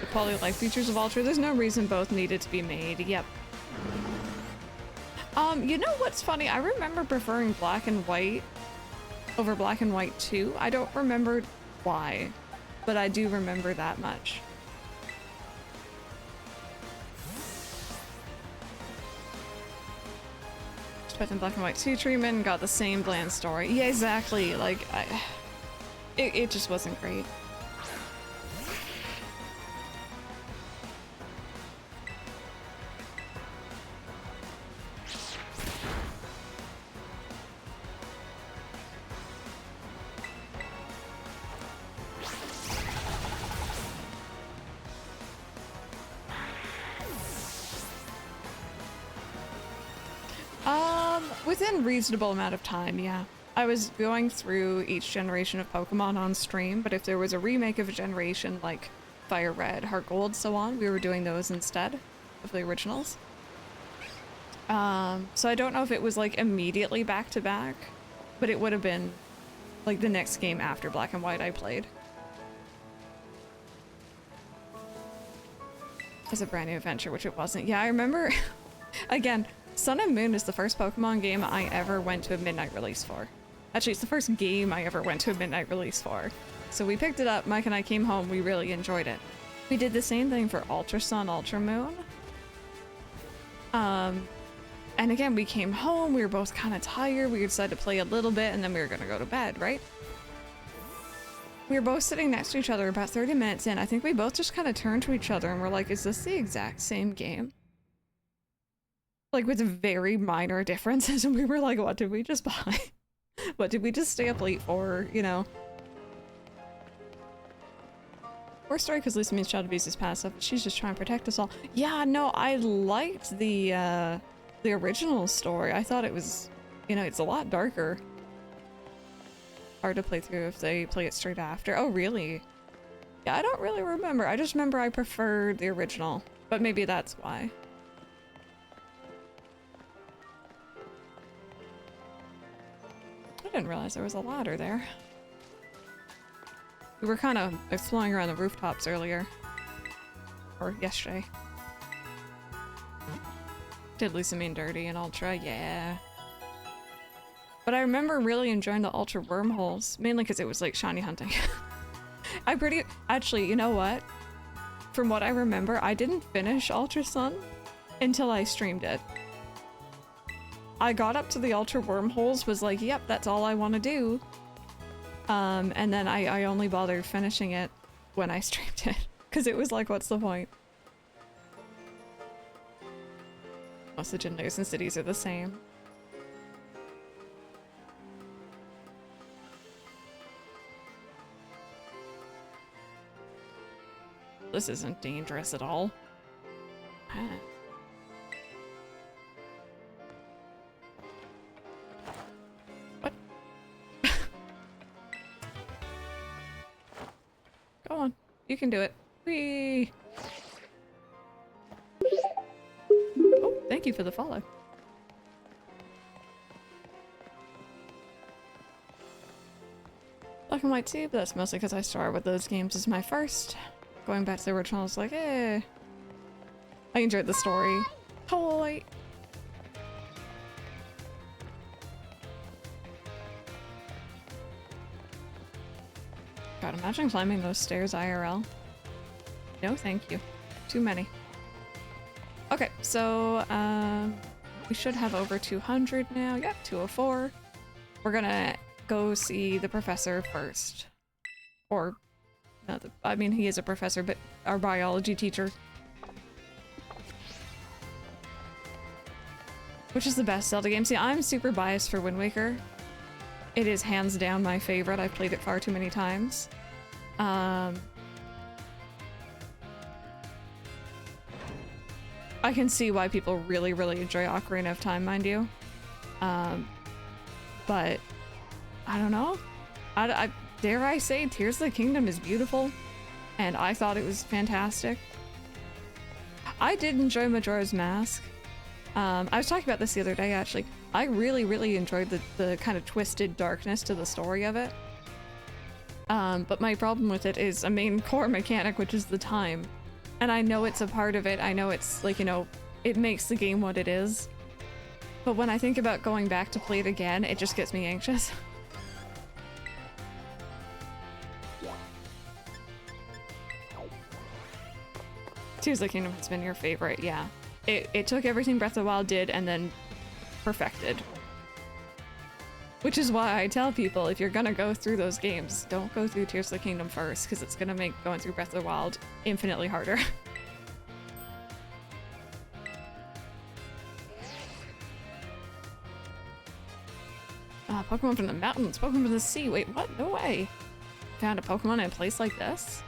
The quality of life features of Ultra, there's no reason both needed to be made. Yep. You know what's funny? I remember preferring Black and White over Black and White 2. I don't remember why, but I do remember that much. But in Black and White 2 treatment got the same bland story. Yeah, exactly. Like, it just wasn't great. Within reasonable amount of time, yeah. I was going through each generation of Pokemon on stream, but if there was a remake of a generation like Fire Red, Heart Gold, so on, we were doing those instead of the originals. So I don't know if it was like immediately back to back, but it would have been like the next game after Black and White I played. As a brand new adventure, which it wasn't. Yeah, I remember, again, Sun and Moon is the first Pokemon game I ever went to a midnight release for. Actually, it's the first game I ever went to a midnight release for. So we picked it up, Mike and I came home, we really enjoyed it. We did the same thing for Ultra Sun, Ultra Moon. And again, we came home, we were both kind of tired, we decided to play a little bit, and then we were gonna go to bed, right? We were both sitting next to each other about 30 minutes in. I think we both just kind of turned to each other and were like, is this the exact same game? Like, with very minor differences, and we were like, what did we just buy? What did we just stay up late for, you know? Poor story, because Lucy means child abuse is passive. She's just trying to protect us all. Yeah, no, I liked the original story. I thought it was, you know, it's a lot darker. Hard to play through if they play it straight after. Oh, really? Yeah, I don't really remember. I just remember I preferred the original, but maybe that's why. I didn't realize there was a ladder there. We were kind of exploring around the rooftops earlier. Or yesterday. Did Lucy mean dirty and Ultra? Yeah. But I remember really enjoying the Ultra wormholes. Mainly because it was like shiny hunting. Actually, you know what? From what I remember, I didn't finish Ultra Sun until I streamed it. I got up to the Ultra wormholes, was like, yep, that's all I want to do. And then I only bothered finishing it when I streamed it. Because it was like, what's the point? Most of the gymnasium cities are the same. This isn't dangerous at all. Huh. What? Go on. You can do it. Whee! Oh, thank you for the follow. Black and White too, but that's mostly because I started with those games as my first. Going back to the original, I was like, eh. I enjoyed the story. Toy! God, imagine climbing those stairs IRL. No, thank you. Too many. Okay, so, we should have over 200 now. Yep, 204. We're gonna go see the professor first. Or... I mean, he is a professor, but our biology teacher. Which is the best Zelda game? See, I'm super biased for Wind Waker. It is hands down my favorite. I've played it far too many times. I can see why people really, really enjoy Ocarina of Time, mind you. But I don't know. Dare I say, Tears of the Kingdom is beautiful, and I thought it was fantastic. I did enjoy Majora's Mask. I was talking about this the other day, actually. I really, really enjoyed the kind of twisted darkness to the story of it. But my problem with it is a main core mechanic, which is the time. And I know it's a part of it. I know it's like, you know, it makes the game what it is. But when I think about going back to play it again, it just gets me anxious. Tears of the Kingdom has been your favorite, yeah. It took everything Breath of the Wild did and then perfected. Which is why I tell people, if you're gonna go through those games, don't go through Tears of the Kingdom first, because it's gonna make going through Breath of the Wild infinitely harder. Pokemon from the mountains, Pokemon from the sea. Wait, what? No way. Found a Pokemon in a place like this?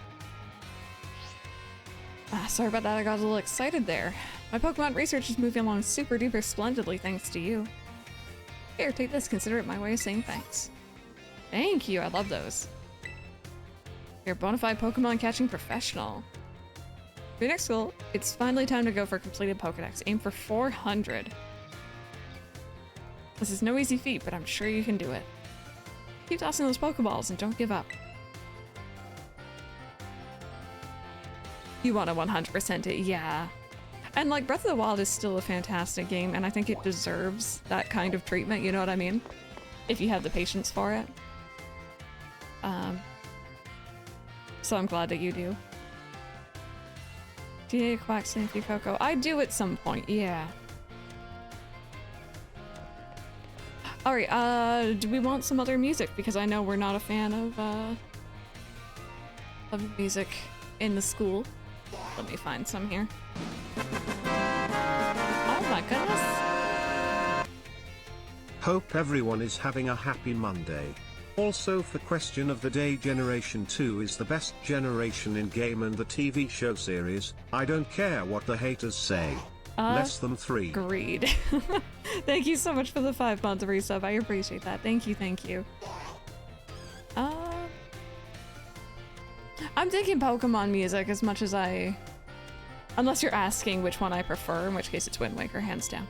Sorry about that, I got a little excited there. My Pokemon research is moving along super duper splendidly thanks to you. Here, take this, consider it my way of saying thanks. Thank you, I love those. You're a bona fide Pokemon catching professional. For your next goal, it's finally time to go for completed Pokedex. Aim for 400. This is no easy feat, but I'm sure you can do it. Keep tossing those Pokeballs and don't give up. You want to 100% it, yeah. And like Breath of the Wild is still a fantastic game, and I think it deserves that kind of treatment, you know what I mean? If you have the patience for it. So I'm glad that you do. DA Quack Sniffy Coco. I do at some point, yeah. Alright, do we want some other music? Because I know we're not a fan of music in the school. Let me find some here. Oh my goodness. Hope everyone is having a happy Monday. Also, for question of the day, Generation 2 is the best generation in game and the TV show series. I don't care what the haters say. Less than 3. Agreed. Thank you so much for the 5 months of resub. I appreciate that. Thank you, thank you. I'm thinking Pokemon music as much as I... Unless you're asking which one I prefer, in which case it's Wind Waker, hands down.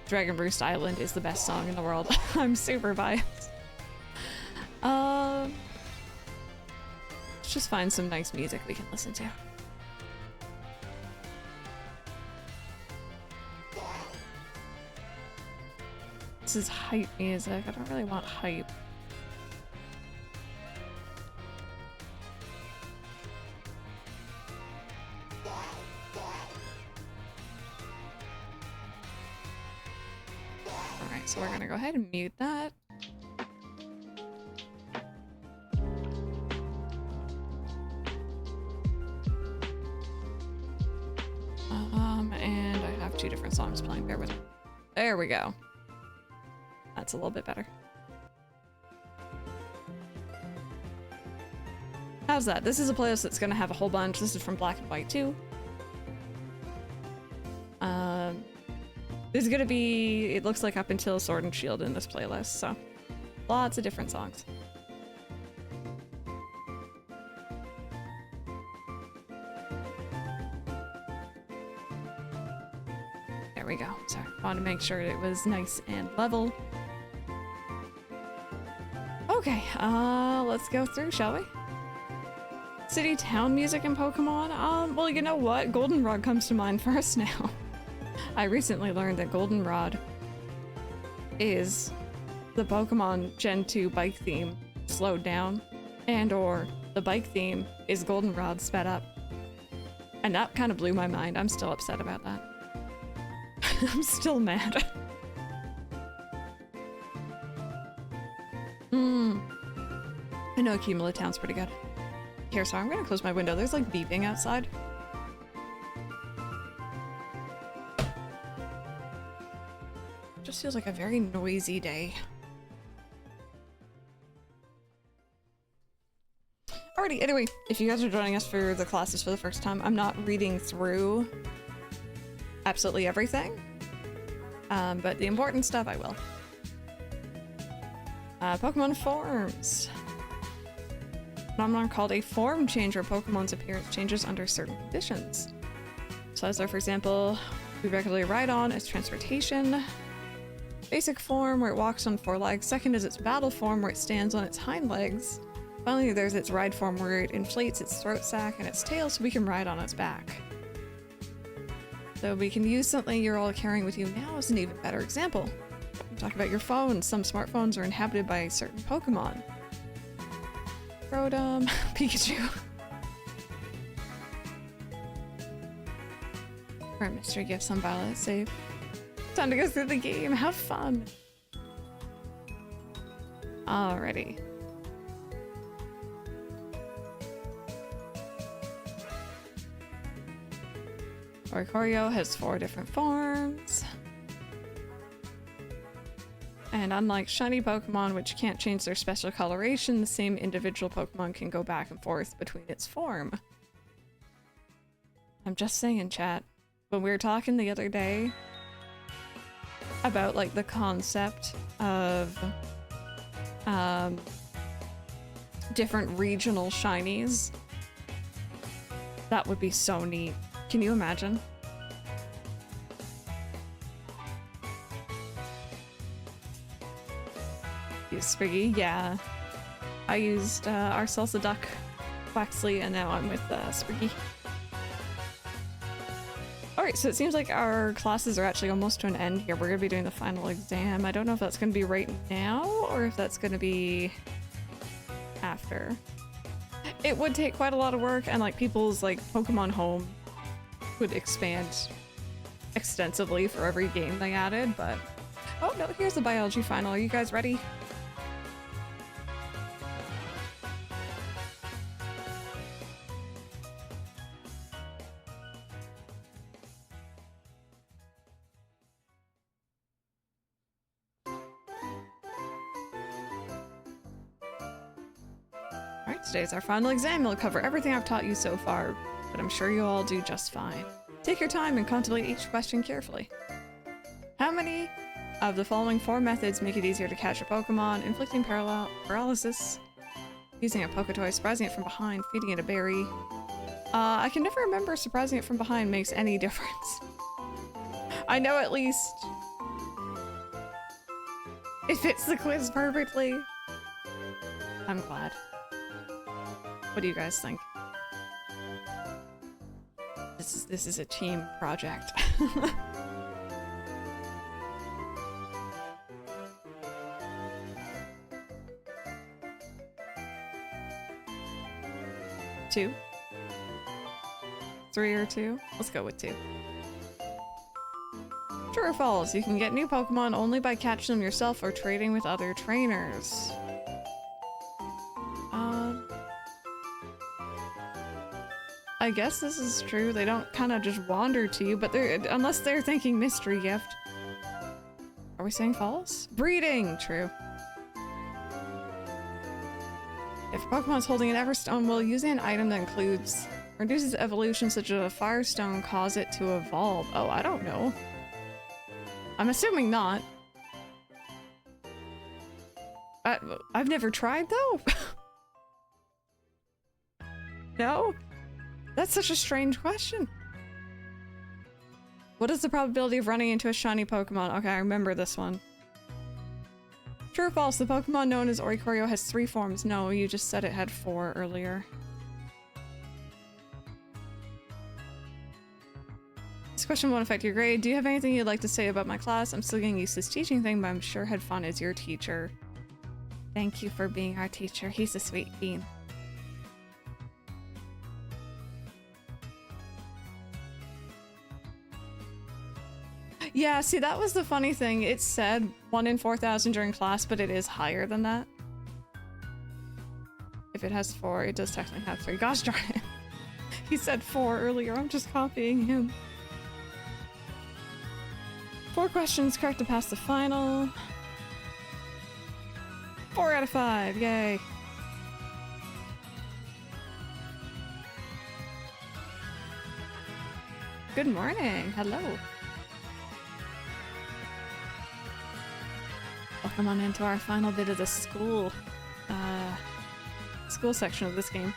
Dragon Roost Island is the best song in the world. I'm super biased. Let's just find some nice music we can listen to. This is hype music. I don't really want hype. Alright, so we're gonna go ahead and mute that. And I have 2 different songs playing. Bear with me. There we go. That's a little bit better. How's that? This is a playlist that's gonna have a whole bunch. This is from Black and White too. There's gonna be, it looks like up until Sword and Shield in this playlist, so lots of different songs. There we go. Sorry, wanted to make sure it was nice and level. Okay, let's go through, shall we? City town music in Pokemon? Well, you know what? Goldenrod comes to mind first now. I recently learned that Goldenrod is the Pokemon Gen 2 bike theme slowed down, and or the bike theme is Goldenrod sped up. And that kind of blew my mind. I'm still upset about that. I'm still mad. I know Accumulate Town's pretty good. Here, sorry, I'm gonna close my window. There's like beeping outside. Just feels like a very noisy day. Alrighty, anyway, if you guys are joining us for the classes for the first time, I'm not reading through absolutely everything. But the important stuff I will. Pokemon forms. Phenomenon called a form change where Pokemon's appearance changes under certain conditions. So as though, for example, we regularly ride on as transportation. basic form where it walks on 4 legs. Second is its battle form where it stands on its hind legs. Finally, there's its ride form where it inflates its throat sac and its tail so we can ride on its back. So we can use something you're all carrying with you now as an even better example. Talk about your phone. Some smartphones are inhabited by certain Pokemon. Rotom, Pikachu. Alright, mystery gifts on Violet, save. Time to go through the game, have fun! Alrighty. Oricorio has 4 different forms. And unlike shiny Pokemon, which can't change their special coloration, the same individual Pokemon can go back and forth between its form. I'm just saying, chat. When we were talking the other day about like the concept of different regional shinies, that would be so neat. Can you imagine? Use Spriggy, yeah. I used our Salsa Duck, Waxley, and now I'm with Spriggy. Alright, so it seems like our classes are actually almost to an end here. We're going to be doing the final exam. I don't know if that's going to be right now or if that's going to be after. It would take quite a lot of work, and like people's like Pokemon Home would expand extensively for every game they added, but... Oh no, here's the biology final. Are you guys ready? Alright, today's our final exam. It'll cover everything I've taught you so far, but I'm sure you'll all do just fine. Take your time and contemplate each question carefully. How many of the following 4 methods make it easier to catch a Pokemon? Inflicting paralysis, using a Poketoy, surprising it from behind, feeding it a berry. I can never remember if surprising it from behind makes any difference. I know at least it fits the quiz perfectly. I'm glad. What do you guys think? This is a team project. Two? 3 or 2? Let's go with 2. True or false? You can get new Pokemon only by catching them yourself or trading with other trainers. I guess this is true. They don't kind of just wander to you, but unless they're thinking mystery gift. Are we saying false? Breeding! True. If a Pokemon's holding an Everstone, will using an item that includes reduces evolution such as a Firestone cause it to evolve? Oh, I don't know. I'm assuming not. I've never tried though. No? That's such a strange question. What is the probability of running into a shiny Pokemon? Okay, I remember this one. True or false? The Pokemon known as Oricorio has 3 forms. No, you just said it had 4 earlier. This question won't affect your grade. Do you have anything you'd like to say about my class? I'm still getting used to this teaching thing, but I'm sure Head Fun is your teacher. Thank you for being our teacher. He's a sweet bean. Yeah, see, that was the funny thing. It said 1 in 4,000 during class, but it is higher than that. If it has 4, it does technically have 3. Gosh darn it. He said 4 earlier. I'm just copying him. 4 questions correct to pass the final. 4 out of 5. Yay. Good morning. Hello. Welcome on into our final bit of the school section of this game.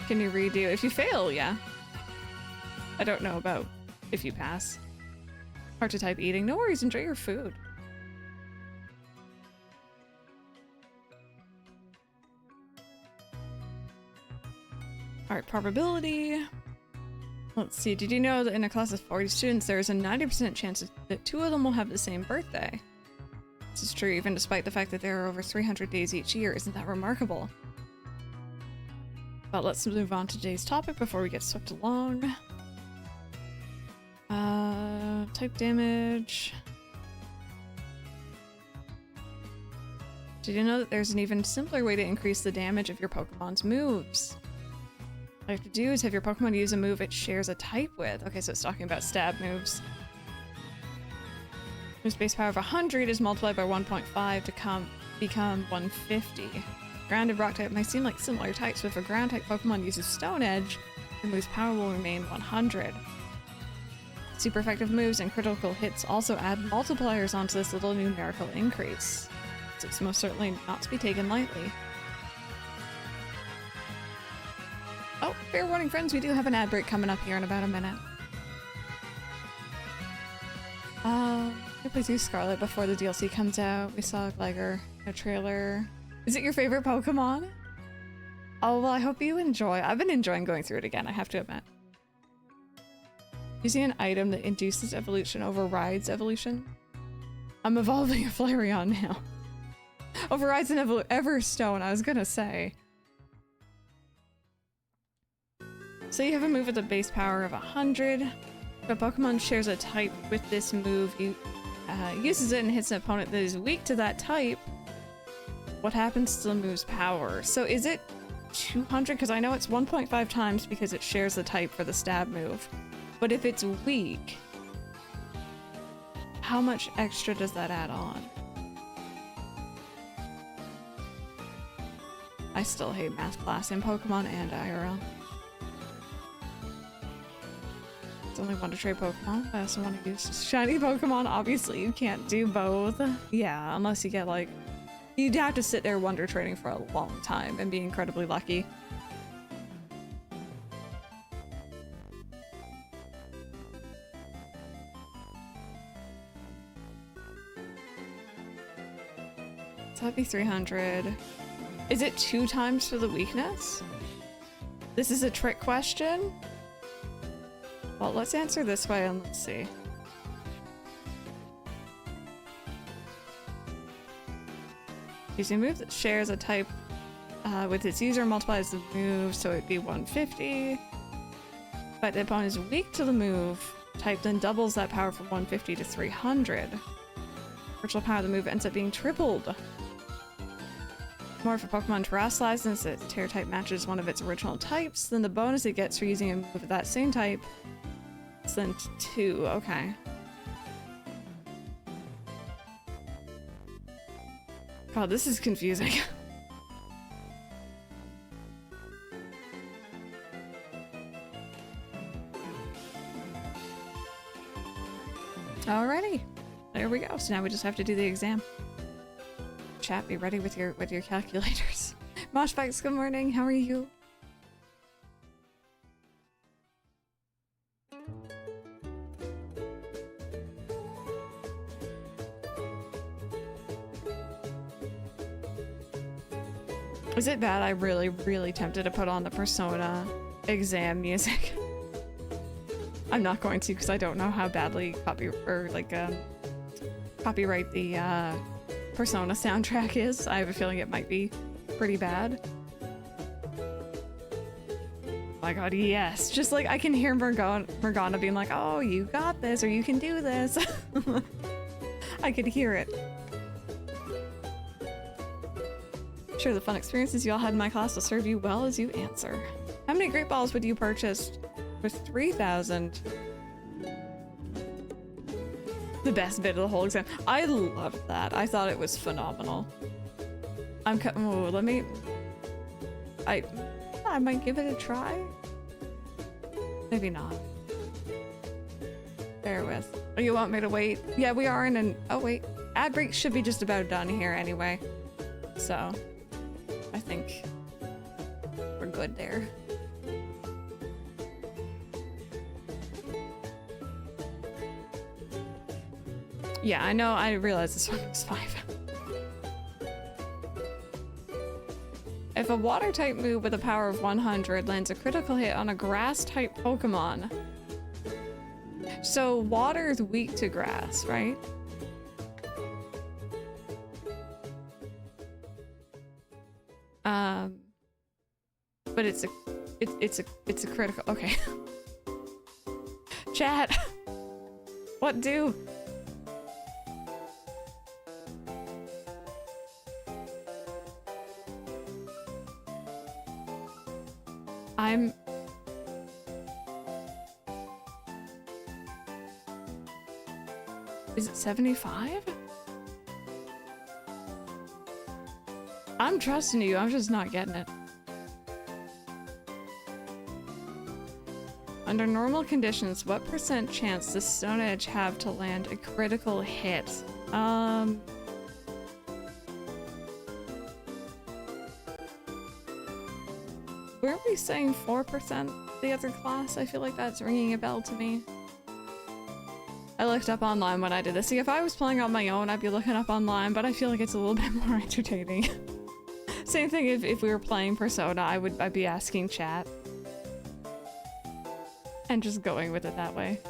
Can you redo? If you fail, yeah. I don't know about if you pass. Hard to type eating. No worries, enjoy your food. Alright, probability. Let's see, did you know that in a class of 40 students, there is a 90% chance that 2 of them will have the same birthday? This is true even despite the fact that there are over 300 days each year. Isn't that remarkable? But let's move on to today's topic before we get swept along. Type damage. Did you know that there's an even simpler way to increase the damage of your Pokemon's moves? All you have to do is have your Pokemon use a move it shares a type with. Okay, so it's talking about stab moves. Whose base power of 100 is multiplied by 1.5 to become 150. Grounded rock type might seem like similar types, but if a ground type Pokemon uses Stone Edge, the move's power will remain 100. Super effective moves and critical hits also add multipliers onto this little numerical increase. So it's most certainly not to be taken lightly. Oh, fair warning friends, we do have an ad break coming up here in about a minute. Please use Scarlet before the DLC comes out. We saw Gligar in a trailer. Is it your favorite Pokemon? Oh, well, I hope you enjoy. I've been enjoying going through it again, I have to admit. Using an item that induces evolution overrides evolution. I'm evolving a Flareon now. Overrides an Everstone, I was gonna say. So you have a move with a base power of 100. If a Pokemon shares a type with this move, you uses it and hits an opponent that is weak to that type, what happens to the move's power? So is it 200? Because I know it's 1.5 times because it shares the type for the stab move. But if it's weak, how much extra does that add on? I still hate math class in Pokemon and IRL. It's only one to trade Pokemon. I also want to use shiny Pokemon. Obviously, you can't do both. Yeah, unless you get like... You'd have to sit there wonder trading for a long time and be incredibly lucky. So that'd be 300. Is it 2 times for the weakness? This is a trick question? Well, let's answer this way and let's see. Using a move that shares a type with its user multiplies the move, so it'd be 150. But the opponent is weak to the move type, then doubles that power from 150 to 300. Virtual power of the move ends up being tripled. More if a Pokemon terrestrializes and its Terra type matches one of its original types, then the bonus it gets for using a move of that same type is then 2. Okay. God, this is confusing. Alrighty, there we go. So now we just have to do the exam. Chat, be ready with your calculators. Moshbacks, good morning. How are you? Is it bad? I'm really tempted to put on the Persona exam music. I'm not going to because I don't know how badly copyright the Persona soundtrack is. I have a feeling it might be pretty bad. Oh my god, yes. Just like I can hear Morgana being like, oh, you got this, or you can do this. I could hear it. Sure, the fun experiences you all had in my class will serve you well as you answer. How many Great Balls would you purchase with 3,000? The best bit of the whole exam. I loved that. I thought it was phenomenal. Oh, let me... I might give it a try. Maybe not. Bear with. Oh, you want me to wait? Yeah, we are in an... Oh, wait. Ad break should be just about done here anyway. So... I think we're good there. Yeah, I know, I realize this one was 5. If a water type move with a power of 100 lands a critical hit on a grass type Pokemon. So water is weak to grass, right? But it's a critical. Okay. Chat. What do? Is it 75? I'm trusting you, I'm just not getting it. Under normal conditions, what % chance does Stone Edge have to land a critical hit? Weren't we saying 4% the other class? I feel like that's ringing a bell to me. I looked up online when I did this. See, if I was playing on my own, I'd be looking up online, but I feel like it's a little bit more entertaining. Same thing if we were playing Persona, I'd be asking chat. And just going with it that way.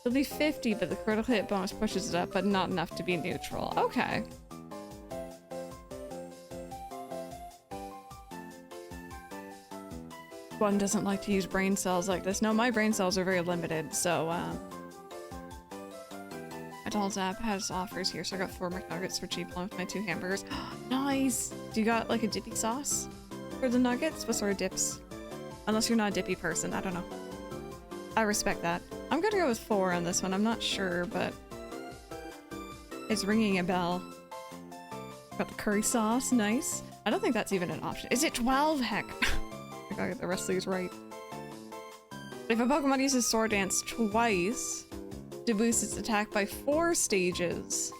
It'll be 50, but the critical hit bonus pushes it up, but not enough to be neutral. Okay. One doesn't like to use brain cells like this. No, my brain cells are very limited, so, Adult app has offers here, so I got 4 McNuggets for cheap along with my 2 hamburgers. Nice! Do you got like a dippy sauce for the nuggets? What sort of dips? Unless you're not a dippy person, I don't know. I respect that. I'm gonna go with 4 on this one, I'm not sure, but it's ringing a bell. Got the curry sauce, nice. I don't think that's even an option. Is it 12? Heck. I gotta get the rest of these right. If a Pokemon uses Sword Dance twice, to boost its attack by 4 stages,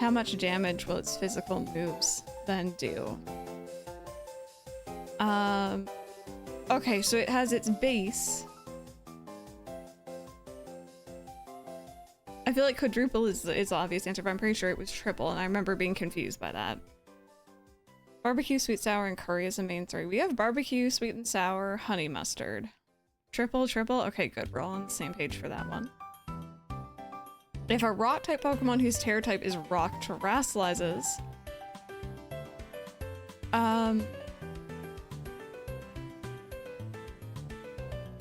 how much damage will its physical moves then do? Okay, so it has its base. I feel like quadruple is the obvious answer, but I'm pretty sure it was triple, and I remember being confused by that. Barbecue, sweet, sour, and curry is the main 3. We have barbecue, sweet and sour, honey mustard. Triple? Okay, good. We're all on the same page for that one. If a rock-type Pokemon whose Terror type is rock terrestrializes...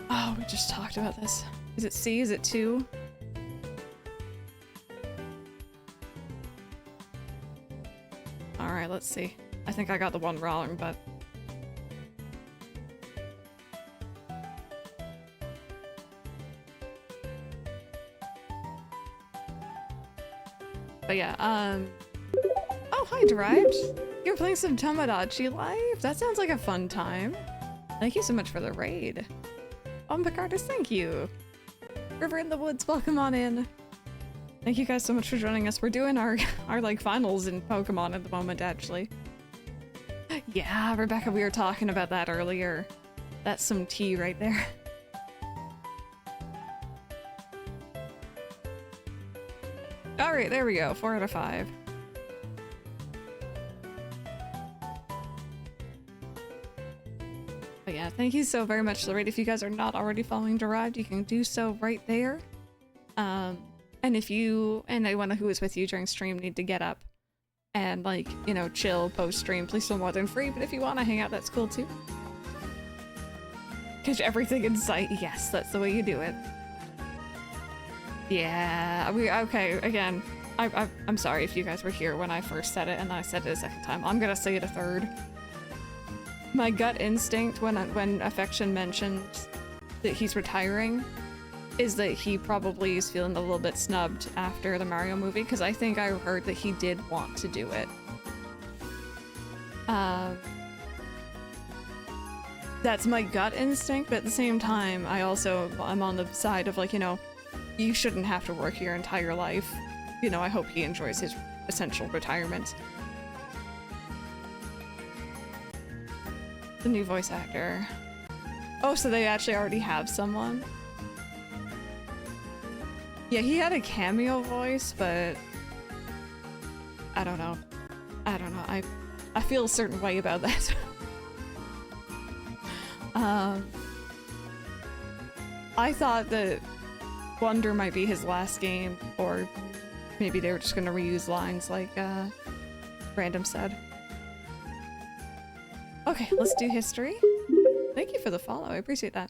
Oh, we just talked about this. Is it C? Is it 2? Alright, let's see. I think I got the one wrong, but... But yeah, oh, hi, Derived! You're playing some Tomodachi Life? That sounds like a fun time. Thank you so much for the raid. Oh, Picardus, thank you! River in the Woods, welcome on in! Thank you guys so much for joining us. We're doing our like, finals in Pokemon at the moment, actually. Yeah, Rebecca, we were talking about that earlier. That's some tea right there. Alright, there we go. 4 out of 5. But yeah, thank you so very much, Lorraine. If you guys are not already following Derived, you can do so right there. And if you and anyone who was with you during stream need to get up and, like, you know, chill post-stream, please feel more than free. But if you want to hang out, that's cool too. Catch everything in sight. Yes, that's the way you do it. Yeah, okay, again, I'm sorry if you guys were here when I first said it and then I said it a second time. I'm gonna say it a third. My gut instinct when Affection mentioned that he's retiring is that he probably is feeling a little bit snubbed after the Mario movie, because I think I heard that he did want to do it. That's my gut instinct, but at the same time, I'm on the side of, like, you know, you shouldn't have to work your entire life. You know, I hope he enjoys his essential retirement. The new voice actor. Oh, so they actually already have someone? Yeah, he had a cameo voice, but I don't know. I feel a certain way about that. I thought that Wonder might be his last game, or maybe they were just gonna reuse lines like Random said. Okay, let's do history. Thank you for the follow, I appreciate that.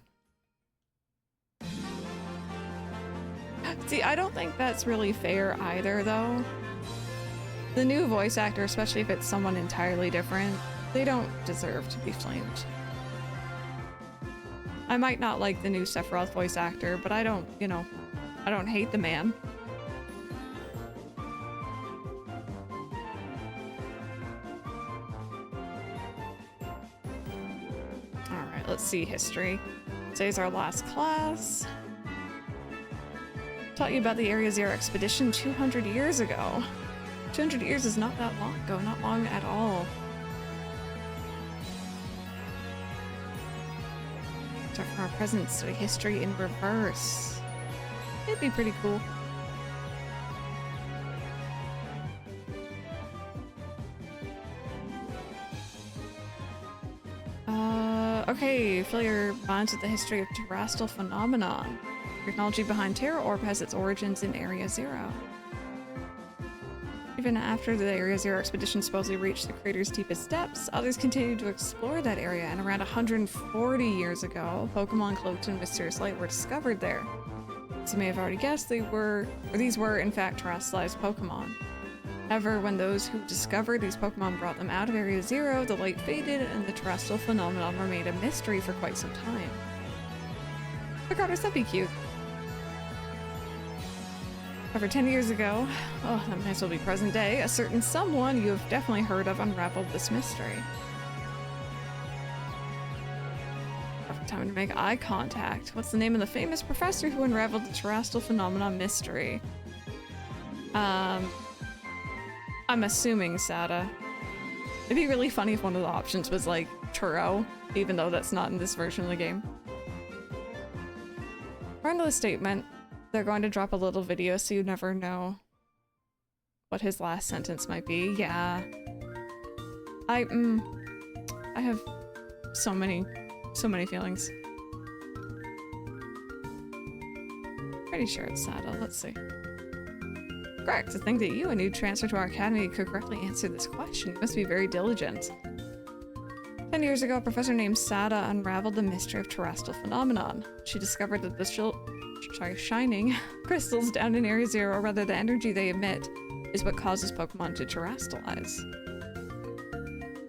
See, I don't think that's really fair either, though. The new voice actor, especially if it's someone entirely different, they don't deserve to be flamed. I might not like the new Sephiroth voice actor, but I don't, you know, I don't hate the man. Alright, let's see history. Today's our last class. Taught you about the Area Zero expedition 200 years ago. 200 years is not that long ago, not long at all. Start from our present, study history in reverse. It'd be pretty cool. Okay, fill your minds with the history of terrestrial phenomenon. Technology behind Terra Orb has its origins in Area Zero. Even after the Area Zero expedition supposedly reached the crater's deepest depths, others continued to explore that area, and around 140 years ago, Pokemon cloaked in mysterious light were discovered there. As you may have already guessed, these were in fact terrestrialized Pokemon. However, when those who discovered these Pokemon brought them out of Area Zero, the light faded and the terrestrial phenomenon remained a mystery for quite some time. Regardless, that'd be cute. Over 10 years ago, oh, that might as well be present day, a certain someone you have definitely heard of unraveled this mystery. Perfect time to make eye contact. What's the name of the famous professor who unraveled the terrestrial phenomenon mystery? I'm assuming Sada. It'd be really funny if one of the options was like Turo, even though that's not in this version of the game. According to the statement, they're going to drop a little video so you never know what his last sentence might be. Yeah. I have so many feelings. Pretty sure it's Sada. Let's see. Correct. To think that you, a new transfer to our academy, could correctly answer this question. You must be very diligent. 10 years ago, a professor named Sada unraveled the mystery of terrestrial phenomenon. She discovered that the shining crystals down in Area Zero, or rather the energy they emit, is what causes Pokemon to terrestrialize.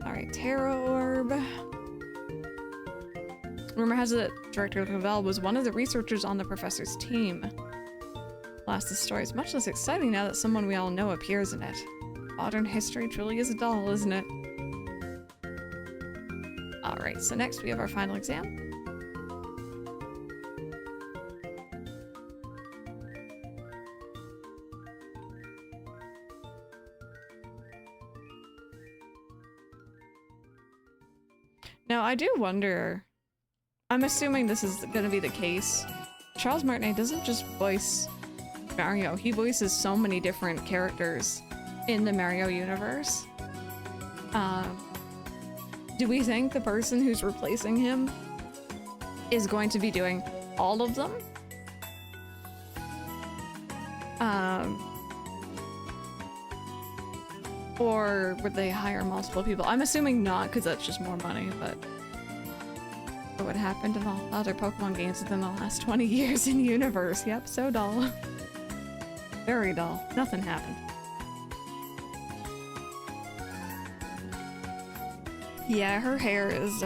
Alright, Terra Orb. Rumor has it that Director Lavelle was one of the researchers on the professor's team. Alas, the story is much less exciting now that someone we all know appears in it. Modern history truly is a doll, isn't it? Alright, so next we have our final exam. Now, I do wonder, I'm assuming this is going to be the case. Charles Martinet doesn't just voice Mario, he voices so many different characters in the Mario universe. Do we think the person who's replacing him is going to be doing all of them? Or would they hire multiple people? I'm assuming not, because that's just more money, but what happened in all other Pokemon games within the last 20 years in universe? Yep, so dull. Very dull. Nothing happened. Yeah, her hair is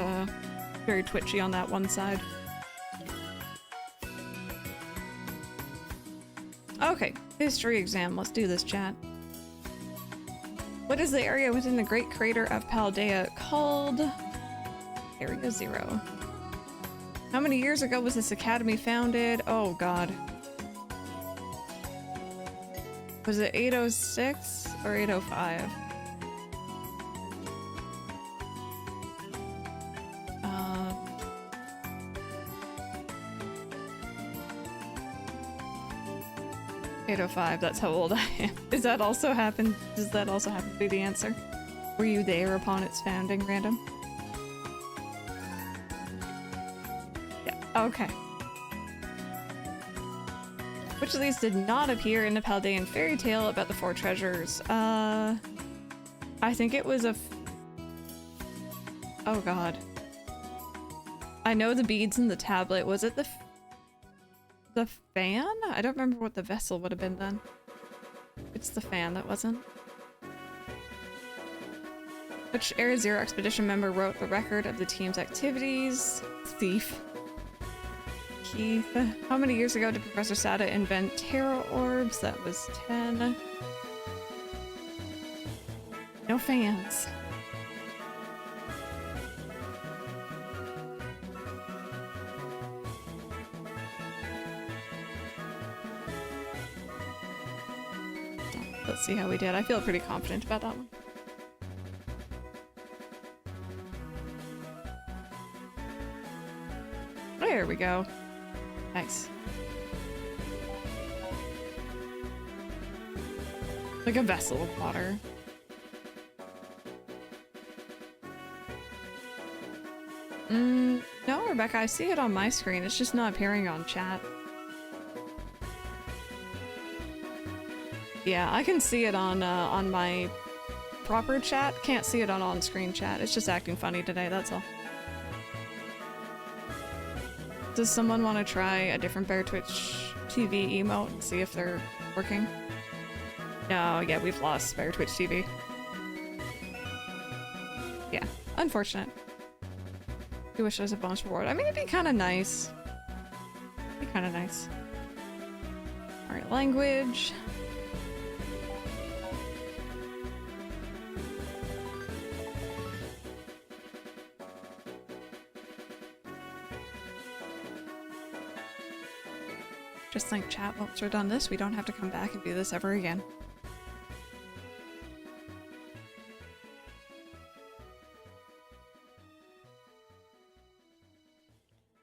very twitchy on that one side. Okay, history exam. Let's do this, chat. What is the area within the Great Crater of Paldea called? Area Zero. How many years ago was this academy founded? Oh god. Was it 806 or 805? 805, that's how old I am. Does that also happen to be the answer? Were you there upon its founding, random? Yeah, okay. Which of these did not appear in the Paldean fairy tale about the four treasures? I think it was oh god. I know the beads in the tablet. Was it the fan? I don't remember what the vessel would have been then. It's the fan that wasn't. Which Area Zero expedition member wrote the record of the team's activities? Thief. Keith. How many years ago did Professor Sada invent Terra Orbs? That was 10. No fans. Let's see how we did. I feel pretty confident about that one. There we go. Nice. Like a vessel of water. No, Rebecca, I see it on my screen. It's just not appearing on chat. Yeah, I can see it on my proper chat. Can't see it on on-screen chat. It's just acting funny today, that's all. Does someone want to try a different Bear Twitch TV emote and see if they're working? No, yeah, we've lost Bear Twitch TV. Yeah, unfortunate. You wish there was a bonus reward. I mean, it'd be kind of nice. Be kind of nice. Alright, language. Just think, chat, once we're done this, we don't have to come back and do this ever again.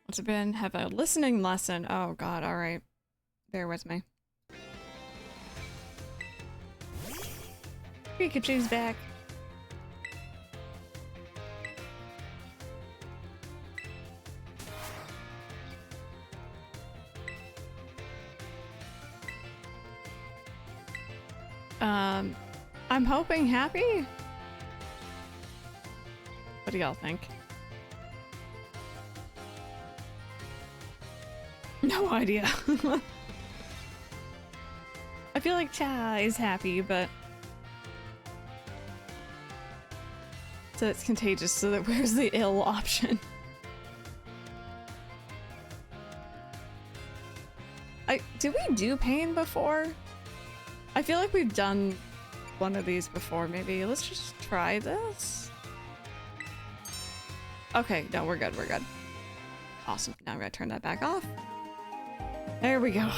What's it been? Have a listening lesson. Oh god, alright. Bear with me. Pikachu's back. I'm hoping happy? What do y'all think? No idea. I feel like Cha is happy, but... So it's contagious, so that where's the ill option? Did we do pain before? I feel like we've done one of these before, maybe. Let's just try this. Okay, no, we're good, we're good. Awesome, now I'm gonna turn that back off. There we go.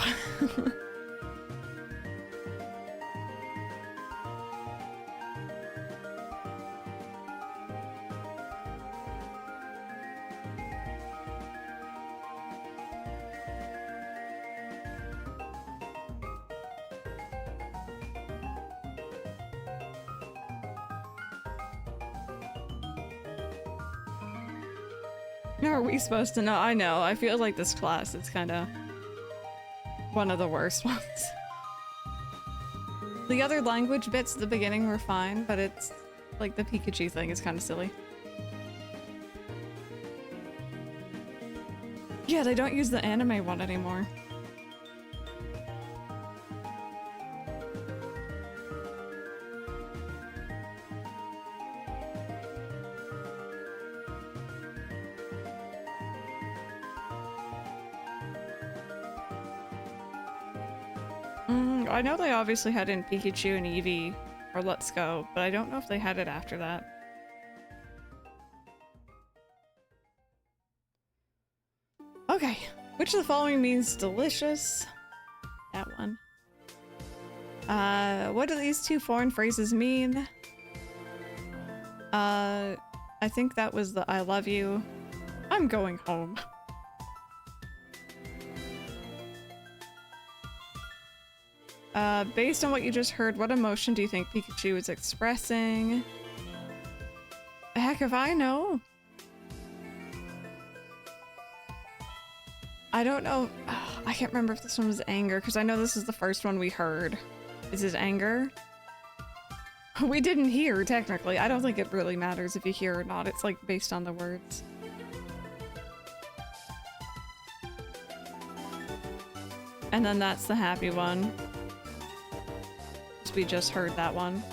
Are we supposed to know? I know. I feel like this class is kind of one of the worst ones. The other language bits at the beginning were fine, but it's like the Pikachu thing is kind of silly. Yeah, they don't use the anime one anymore. I know they obviously had it in Pikachu and Eevee, or Let's Go, but I don't know if they had it after that. Okay, which of the following means delicious? That one. What do these two foreign phrases mean? I think that was the I love you. I'm going home. Based on what you just heard, what emotion do you think Pikachu is expressing? Heck if I know. I don't know. I can't remember if this one was anger, because I know this is the first one we heard. Is it anger? We didn't hear, technically. I don't think it really matters if you hear or not. It's like based on the words. And then that's the happy one. We just heard that one.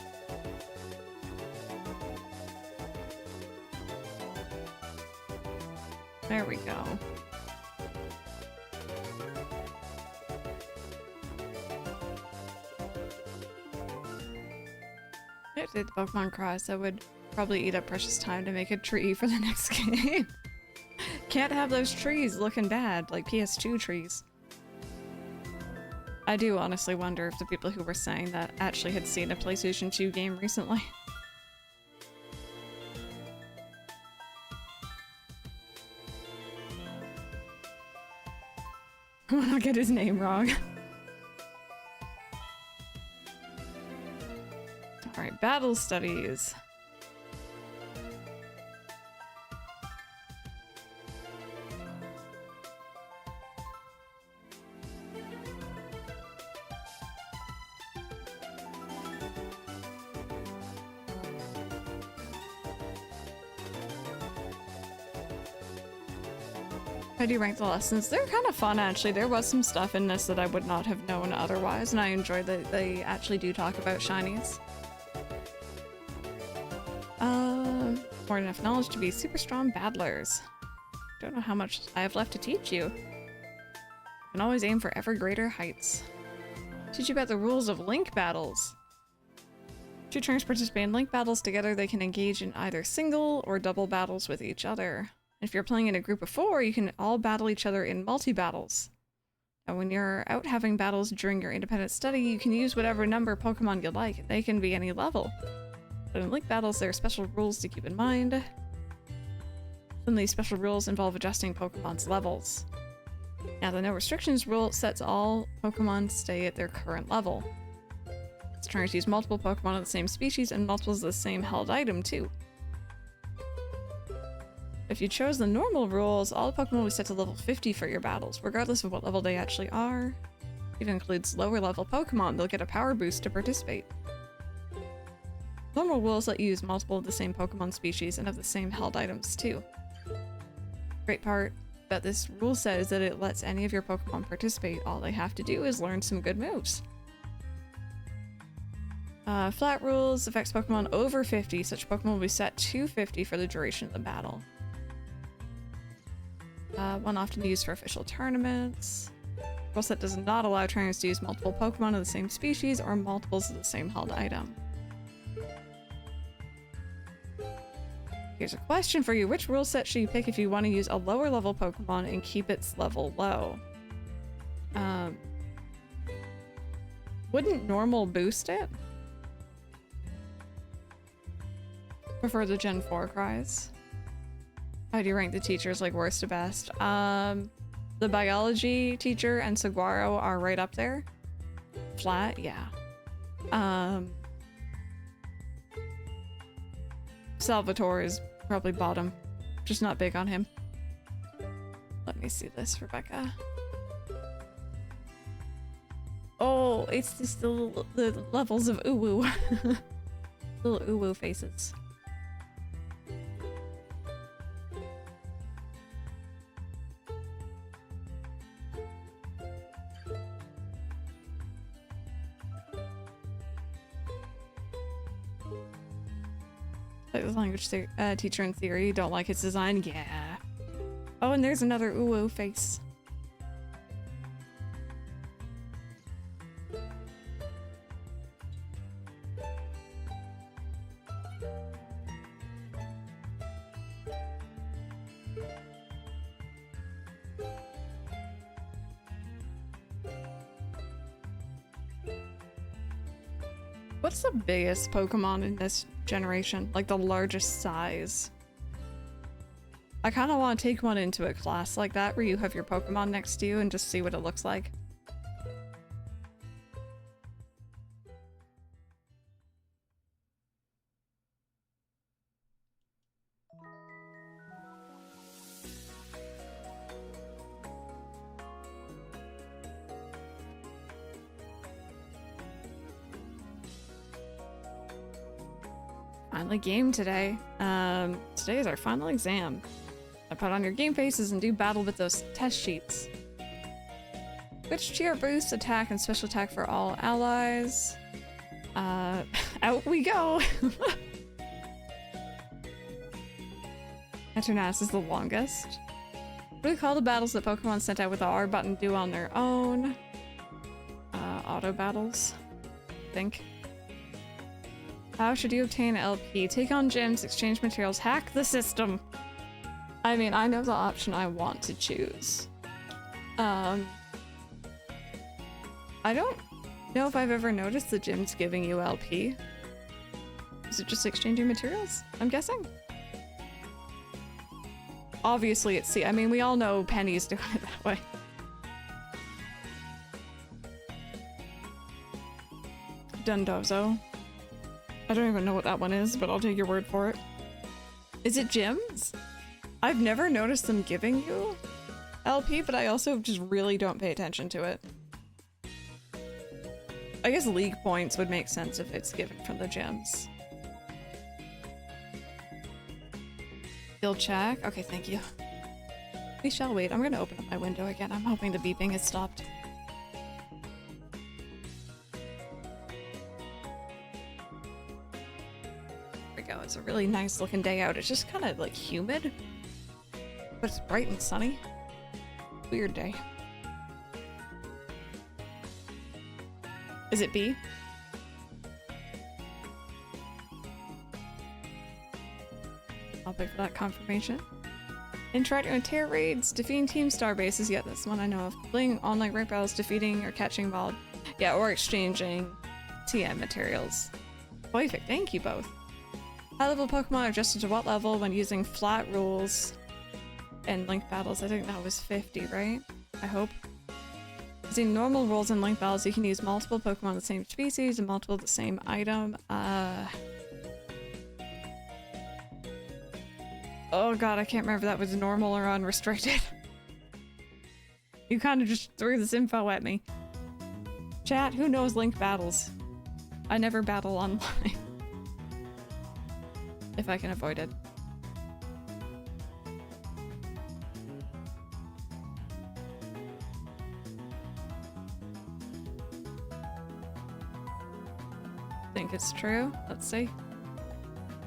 There we go. If the Pokemon cross, I would probably eat up precious time to make a tree for the next game. Can't have those trees looking bad, like PS2 trees. I do honestly wonder if the people who were saying that actually had seen a PlayStation 2 game recently. I'll get his name wrong. Alright, battle studies. How do you rank the lessons? They're kind of fun, actually. There was some stuff in this that I would not have known otherwise, and I enjoy that they actually do talk about shinies. More than enough knowledge to be super strong battlers. Don't know how much I have left to teach you. Can always aim for ever greater heights. Teach you about the rules of link battles. Two trainers participate in link battles together. They can engage in either single or double battles with each other. If you're playing in a group of 4, you can all battle each other in multi-battles. And when you're out having battles during your independent study, you can use whatever number Pokemon you like. They can be any level. But in link battles, there are special rules to keep in mind. Some of these special rules involve adjusting Pokemon's levels. Now, the no restrictions rule sets all Pokemon to stay at their current level. It's trying to use multiple Pokemon of the same species and multiples of the same held item, too. If you chose the normal rules, all Pokemon will be set to level 50 for your battles, regardless of what level they actually are. It even includes lower level Pokemon. They'll get a power boost to participate. Normal rules let you use multiple of the same Pokemon species and of the same held items too. Great part about this rule set is that it lets any of your Pokemon participate. All they have to do is learn some good moves. Flat rules affects Pokemon over 50. Such Pokemon will be set to 50 for the duration of the battle. One often used for official tournaments. Rule set does not allow trainers to use multiple Pokemon of the same species or multiples of the same held item. Here's a question for you. Which rule set should you pick if you want to use a lower level Pokemon and keep its level low? Wouldn't normal boost it? Prefer the Gen 4 cries. How do you rank the teachers, like worst to best? The biology teacher and Saguaro are right up there. Flat, yeah. Salvatore is probably bottom. Just not big on him. Let me see this, Rebecca. Oh, it's just the levels of uwu. Little uwu faces. Like the language teacher in theory, don't like its design? Yeah. Oh, and there's another uwu face. What's the biggest Pokemon in this generation? Like the largest size? I kind of want to take one into a class like that where you have your Pokemon next to you and just see what it looks like. Finally game today. Today is our final exam. I put on your game faces and do battle with those test sheets. Which tier boosts attack and special attack for all allies? Out we go! Eternatus is the longest. What do we call the battles that Pokemon sent out with the R button do on their own? Auto battles, I think. How should you obtain LP? Take on gyms, exchange materials, hack the system. I mean, I know the option I want to choose. I don't know if I've ever noticed the gyms giving you LP. Is it just exchanging materials? I'm guessing. Obviously it's C. I mean, we all know Penny's doing it that way. Dundozo. I don't even know what that one is, but I'll take your word for it. Is it gyms? I've never noticed them giving you LP, but I also just really don't pay attention to it. I guess league points would make sense if it's given from the gyms. Skill check. Okay, thank you. We shall wait. I'm gonna open up my window again. I'm hoping the beeping has stopped. There we go. It's a really nice looking day out. It's just kind of like humid, but it's bright and sunny. Weird day. Is it B? I'll wait for that confirmation. Interacting with tier raids, defeating team star bases. Yeah, that's one I know of. Playing online rank battles, defeating or catching wild. Yeah, or exchanging TM materials. Perfect, thank you both. High level Pokemon are adjusted to what level when using flat rules and link battles? I think that was 50, right? I hope. Using normal rules and link battles, you can use multiple Pokemon of the same species and multiple of the same item. Oh god, I can't remember if that was normal or unrestricted. You kind of just threw this info at me. Chat, who knows link battles? I never battle online. If I can avoid it. Think it's true. Let's see.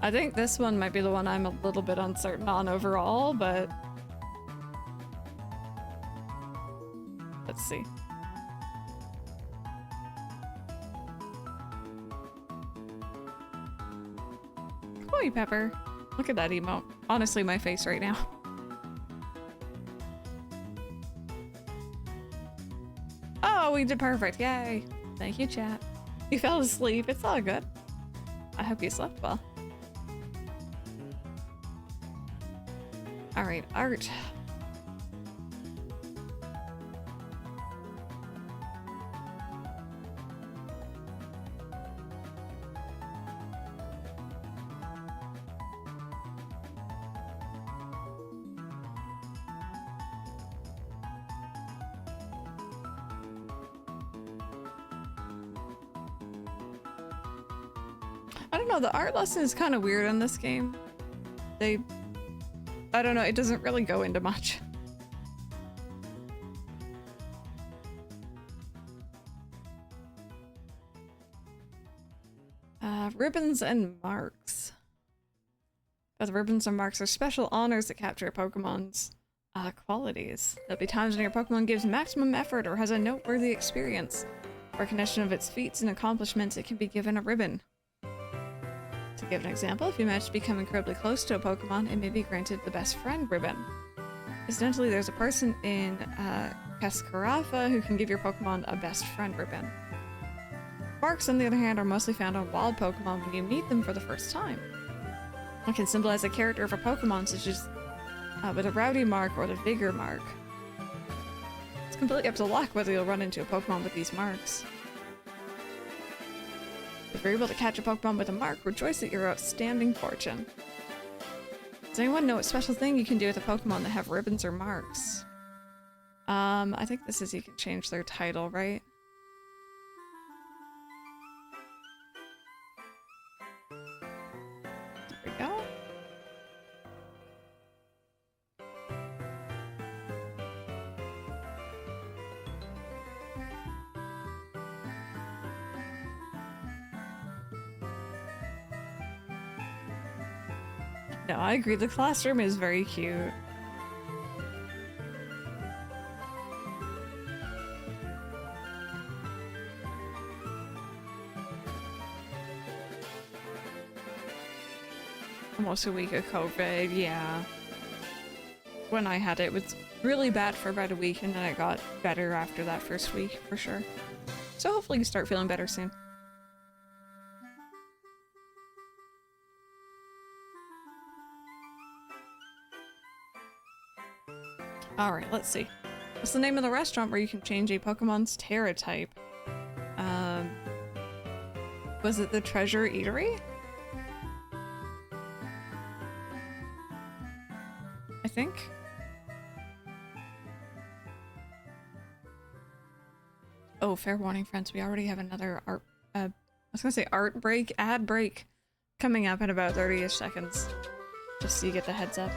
I think this one might be the one I'm a little bit uncertain on overall, but let's see. Koi Pepper. Look at that emote. Honestly, my face right now. Oh, we did perfect. Yay. Thank you, chat. You fell asleep. It's all good. I hope you slept well. Alright, art. I don't know, the art lesson is kind of weird in this game. I don't know, it doesn't really go into much. Ribbons and marks. Both ribbons and marks are special honors that capture a Pokemon's qualities. There'll be times when your Pokemon gives maximum effort or has a noteworthy experience. For recognition of its feats and accomplishments, it can be given a ribbon. To give an example, if you manage to become incredibly close to a Pokemon, it may be granted the Best Friend ribbon. Incidentally, there's a person in Cascarafa who can give your Pokemon a Best Friend ribbon. Marks, on the other hand, are mostly found on wild Pokemon when you meet them for the first time. One can symbolize a character of a Pokemon, such as with a Rowdy mark or the Vigor mark. It's completely up to luck whether you'll run into a Pokemon with these marks. If you're able to catch a Pokemon with a mark, rejoice at your outstanding fortune. Does anyone know what special thing you can do with a Pokemon that have ribbons or marks? I think this is you can change their title, right? No, I agree. The classroom is very cute. Almost a week of COVID, yeah. When I had it, it was really bad for about a week, and then it got better after that first week, for sure. So hopefully you start feeling better soon. Alright, let's see. What's the name of the restaurant where you can change a Pokemon's Terra type? Was it the Treasure Eatery? I think. Oh, fair warning, friends. We already have another I was gonna say ad break coming up in about 30-ish seconds. Just so you get the heads up.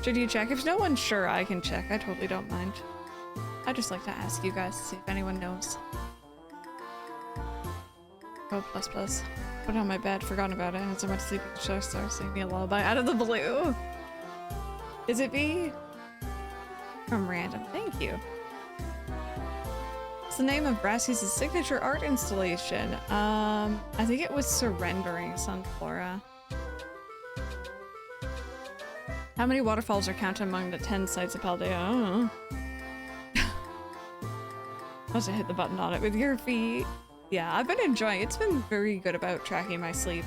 Should you check? If no one's sure, I can check. I totally don't mind. I just like to ask you guys to see if anyone knows. Oh, plus plus. Put it on my bed, forgotten about it, and so much sleep at the show started singing me a lullaby out of the blue. Is it B? From random. Thank you. It's the name of Brassy's signature art installation. I think it was Surrendering Sunflora. How many waterfalls are counted among the 10 sites of Paldea? I don't know. Must have hit the button on it with your feet. Yeah, I've been enjoying it. It's been very good about tracking my sleep.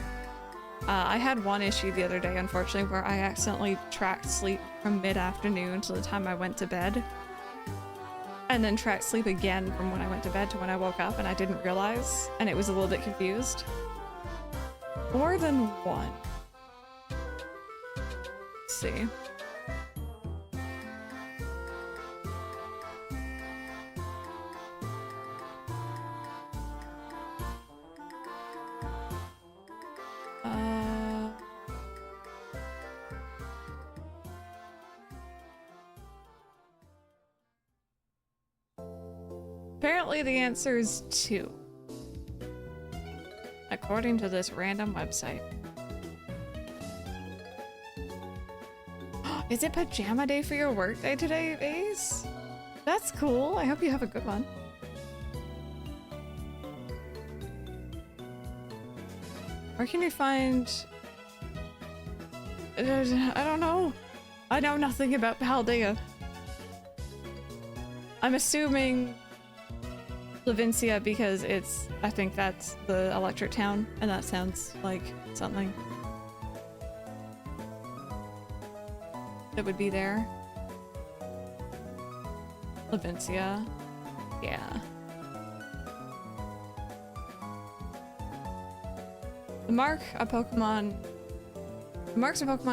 I had one issue the other day, unfortunately, where I accidentally tracked sleep from mid-afternoon to the time I went to bed. And then tracked sleep again from when I went to bed to when I woke up, and I didn't realize, and it was a little bit confused. More than one. Let's see. Apparently the answer is 2. According to this random website. Is it pajama day for your work day today, Ace? That's cool. I hope you have a good one. Where can you find... I don't know. I know nothing about Paldea. I'm assuming Levincia because I think that's the electric town, and that sounds like something that would be there. Levincia. Yeah. The marks a Pokemon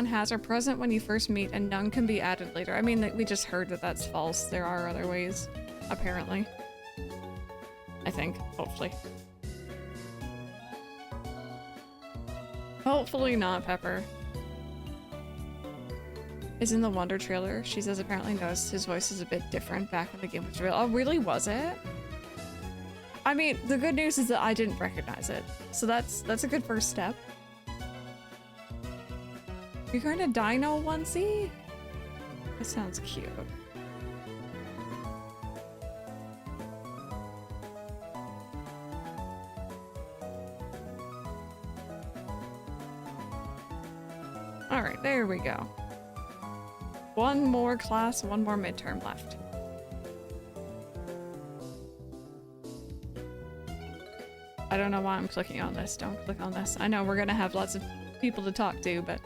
has are present when you first meet, and none can be added later. I mean, we just heard that that's false. There are other ways, apparently. I think, hopefully. Hopefully not, Pepper. Is in the Wonder trailer. She says apparently noticed his voice is a bit different back when the game was real. Oh, really? Was it? I mean, the good news is that I didn't recognize it. So that's a good first step. You're going to Dino onesie? That sounds cute. Alright, there we go. One more class, one more midterm left. I don't know why I'm clicking on this. Don't click on this. I know we're gonna have lots of people to talk to, but...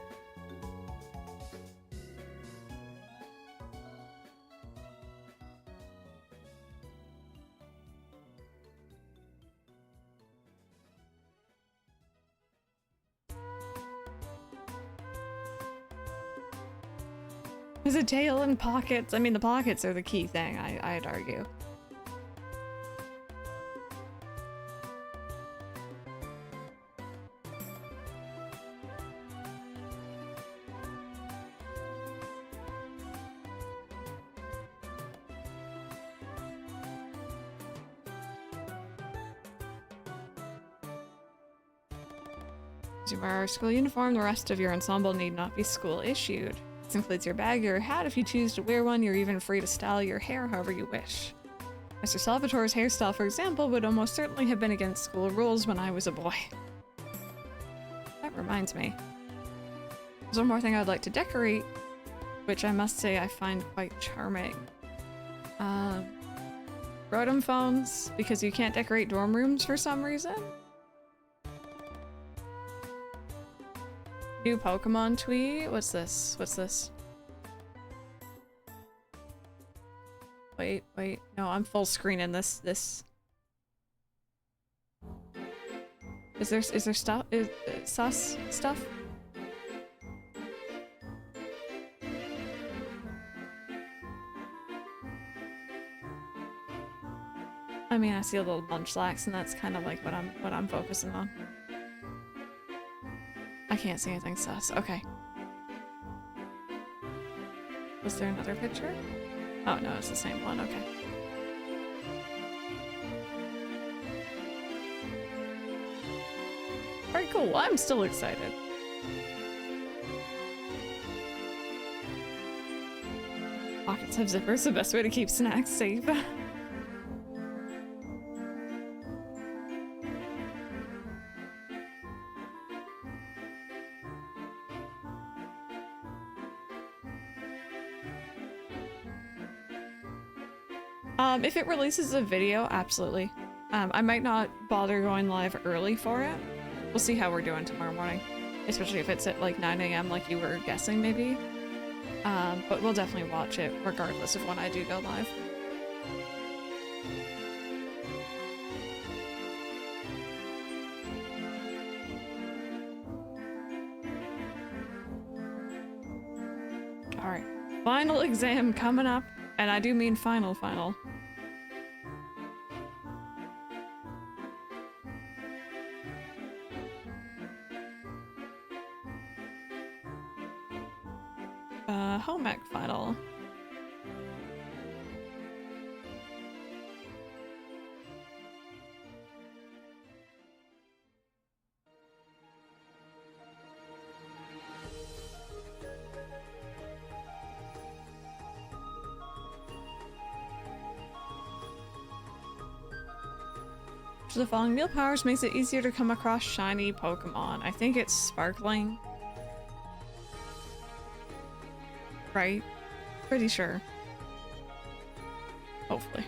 There's a tail and pockets. I mean, the pockets are the key thing, I'd argue. As you wear a school uniform, the rest of your ensemble need not be school issued. This includes your bag, your hat if you choose to wear one. You're even free to style your hair however you wish. Mr. Salvatore's hairstyle, for example, would almost certainly have been against school rules when I was a boy. That reminds me. There's one more thing I'd like to decorate, which I must say I find quite charming. Rotom phones, because you can't decorate dorm rooms for some reason. New Pokemon tweet? What's this? What's this? Wait. No, I'm full screen in this. Is there stuff? Sus stuff? I mean, I see a little Munchlax, and that's kind of like what I'm focusing on. I can't see anything sus. Okay. Was there another picture? Oh no, it's the same one. Okay. Very cool. I'm still excited. Pockets have zippers. The best way to keep snacks safe. If it releases a video, absolutely. I might not bother going live early for it. We'll see how we're doing tomorrow morning. Especially if it's at like 9 AM like you were guessing maybe. But we'll definitely watch it regardless of when I do go live. Alright. Final exam coming up. And I do mean final. Home ec final. The following meal powers makes it easier to come across shiny Pokemon. I think it's sparkling. Right? Pretty sure. Hopefully.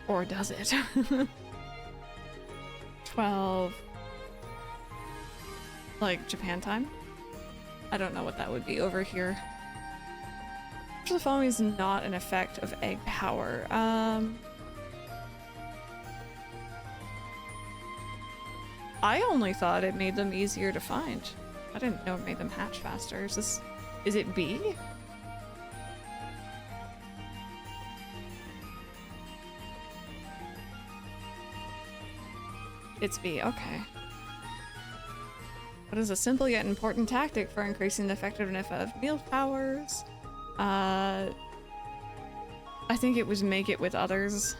Or does it? 12. Like Japan time? I don't know what that would be over here. The following is not an effect of egg power. I only thought it made them easier to find. I didn't know it made them hatch faster. Is it B? It's B, okay. What is a simple yet important tactic for increasing the effectiveness of meal powers? I think it was make it with others.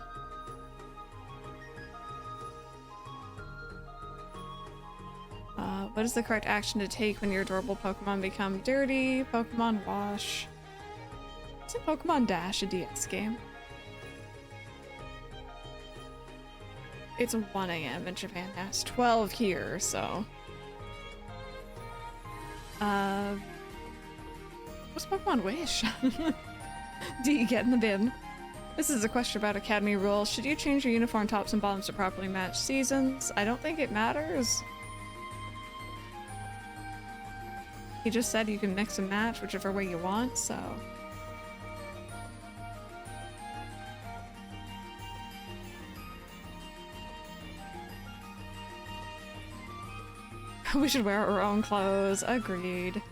What is the correct action to take when your adorable Pokemon become dirty? Pokemon Wash. Isn't Pokemon Dash a DS game? It's 1 AM in Japan now. It's 12 here, so... What's Pokemon Wish? D, get in the bin. This is a question about Academy rules. Should you change your uniform tops and bottoms to properly match seasons? I don't think it matters. He just said you can mix and match whichever way you want, so... We should wear our own clothes. Agreed.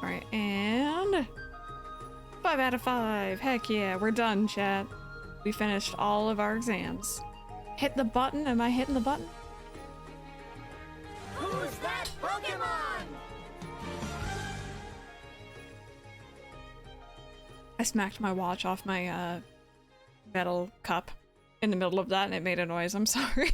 Alright, and... 5 out of 5. Heck yeah, we're done, chat. We finished all of our exams. Hit the button? Am I hitting the button? Who's that Pokemon? I smacked my watch off my metal cup in the middle of that and it made a noise. I'm sorry.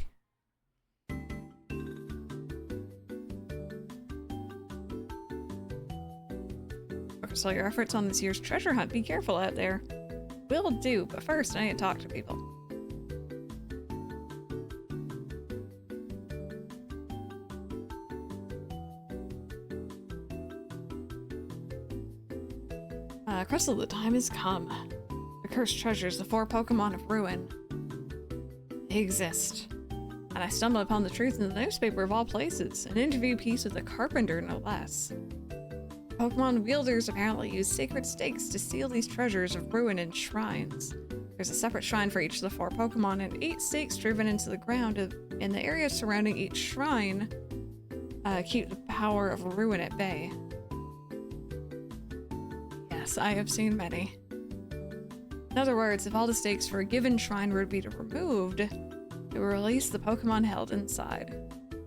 Focus all your efforts on this year's treasure hunt. Be careful out there. Will do, but first I need to talk to people. Crystal, the time has come. The cursed treasures, the 4 Pokemon of ruin. They exist. And I stumbled upon the truth in the newspaper of all places. An interview piece with a carpenter, no less. Pokemon wielders apparently use sacred stakes to seal these treasures of ruin in shrines. There's a separate shrine for each of the 4 Pokemon and 8 stakes driven into the ground in the area surrounding each shrine keep the power of ruin at bay. Yes, I have seen many. In other words, if all the stakes for a given shrine were to be removed, it would release the Pokemon held inside.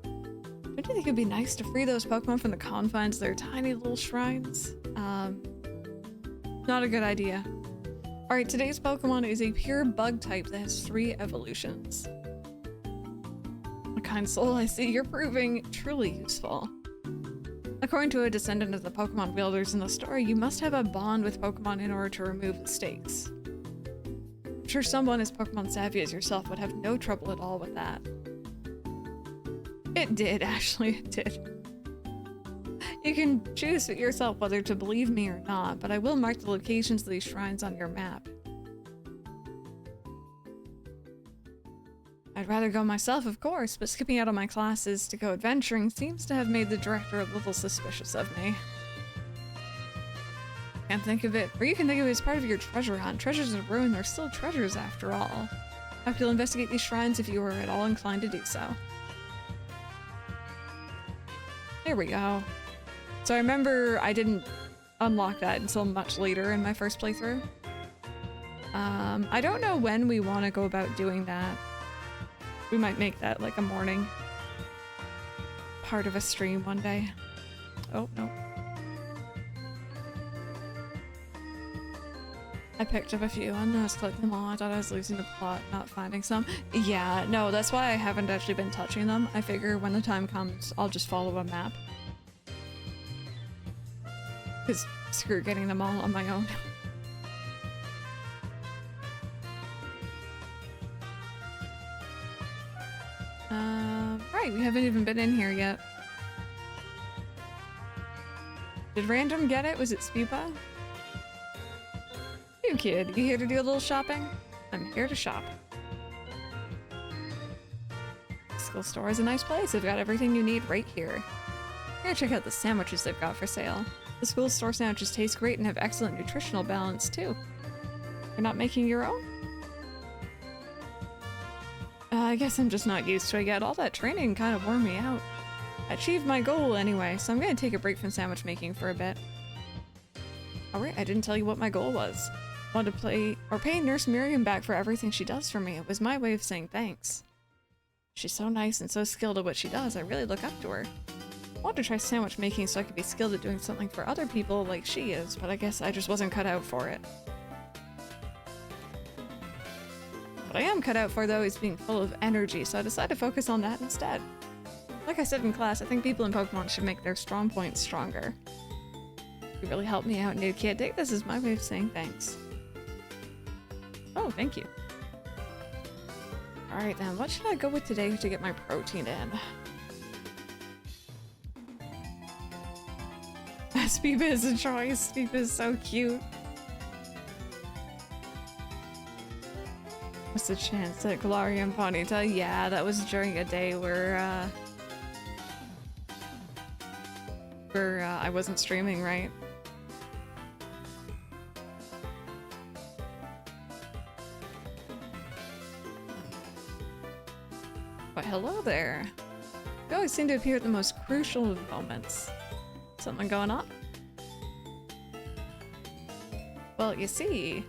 Don't you think it'd be nice to free those Pokemon from the confines of their tiny little shrines? Not a good idea. Alright, today's Pokemon is a pure bug type that has 3 evolutions. What kind soul I see, you're proving truly useful. According to a descendant of the Pokemon wielders in the story, you must have a bond with Pokemon in order to remove the stakes. I'm sure someone as Pokemon savvy as yourself would have no trouble at all with that. It did, Ashley, it did. You can choose for yourself whether to believe me or not, but I will mark the locations of these shrines on your map. I'd rather go myself, of course, but skipping out on my classes to go adventuring seems to have made the director a little suspicious of me. Can't think of it, or you can think of it as part of your treasure hunt. Treasures of ruin are still treasures after all. I hope you'll investigate these shrines if you are at all inclined to do so. There we go. So I remember I didn't unlock that until much later in my first playthrough. I don't know when we want to go about doing that. We might make that like a morning part of a stream one day. Oh, no. I picked up a few and I was collecting them all. I thought I was losing the plot, not finding some. Yeah, no, that's why I haven't actually been touching them. I figure when the time comes, I'll just follow a map. Because screw getting them all on my own. Right, we haven't even been in here yet. Did Random get it? Was it Speepa? You kid, you here to do a little shopping? I'm here to shop. School store is a nice place. They've got everything you need right here. Here, check out the sandwiches they've got for sale. The school store sandwiches taste great and have excellent nutritional balance too. You're not making your own? I guess I'm just not used to it yet. All that training kind of wore me out. I achieved my goal anyway, so I'm gonna take a break from sandwich making for a bit. Alright, I didn't tell you what my goal was. I wanted to pay Nurse Miriam back for everything she does for me. It was my way of saying thanks. She's so nice and so skilled at what she does. I really look up to her. I wanted to try sandwich making so I could be skilled at doing something for other people like she is, but I guess I just wasn't cut out for it. What I am cut out for, though, is being full of energy, so I decided to focus on that instead. Like I said in class, I think people in Pokemon should make their strong points stronger. You really helped me out, new kid. Take this as my way of saying thanks. Oh, thank you. Alright then, what should I go with today to get my protein in? Speepa is a choice. Speepa is so cute. What's the chance that Galarian Ponyta? Yeah, that was during a day where I wasn't streaming, right? But hello there. You always seem to appear at the most crucial of moments. Something going on? Well, you see,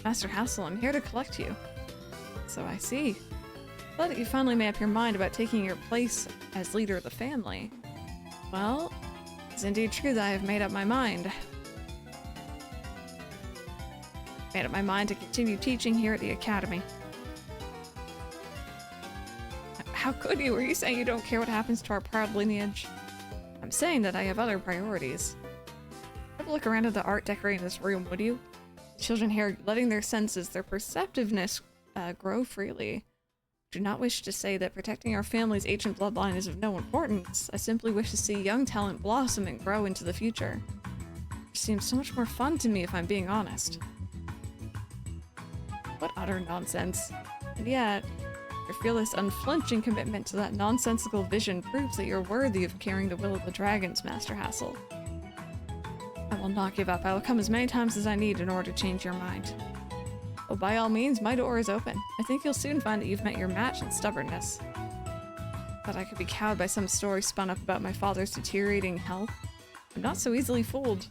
Master Hassel, I'm here to collect you. So I see. Glad that you finally made up your mind about taking your place as leader of the family. Well, it's indeed true that I have made up my mind. Made up my mind to continue teaching here at the academy. How could you? Are you saying you don't care what happens to our proud lineage? I'm saying that I have other priorities. Have a look around at the art decorating this room, would you? Children here letting their senses, their perceptiveness grow freely. I do not wish to say that protecting our family's ancient bloodline is of no importance. I simply wish to see young talent blossom and grow into the future. It seems so much more fun to me if I'm being honest. What utter nonsense. And yet, your fearless, unflinching commitment to that nonsensical vision proves that you're worthy of carrying the will of the dragons, Master Hassel. I will not give up. I will come as many times as I need in order to change your mind. Well, by all means, my door is open. I think you'll soon find that you've met your match in stubbornness. But I could be cowed by some story spun up about my father's deteriorating health. I'm not so easily fooled.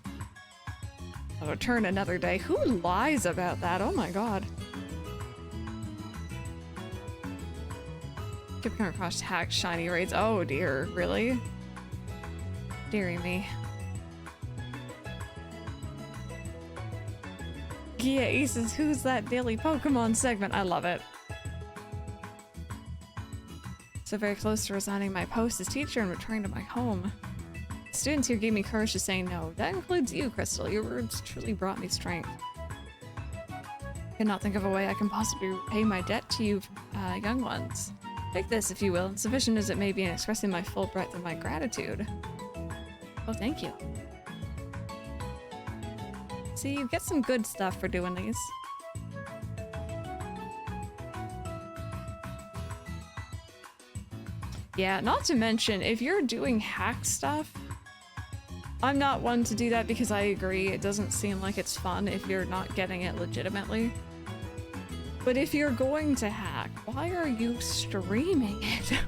I'll return another day. Who lies about that? Oh my god. Keep coming across hacked shiny raids. Oh dear, really? Deary me. Yeah, Aces, who's that daily Pokemon segment? I love it. So very close to resigning my post as teacher and returning to my home. The students here gave me courage to say no. That includes you, Crystal. Your words truly brought me strength. I cannot think of a way I can possibly repay my debt to you, young ones. Take this, if you will, insufficient as it may be in expressing my full breadth of my gratitude. Oh, thank you. See, you get some good stuff for doing these. Yeah, not to mention, if you're doing hack stuff, I'm not one to do that because I agree, it doesn't seem like it's fun if you're not getting it legitimately. But if you're going to hack, why are you streaming it?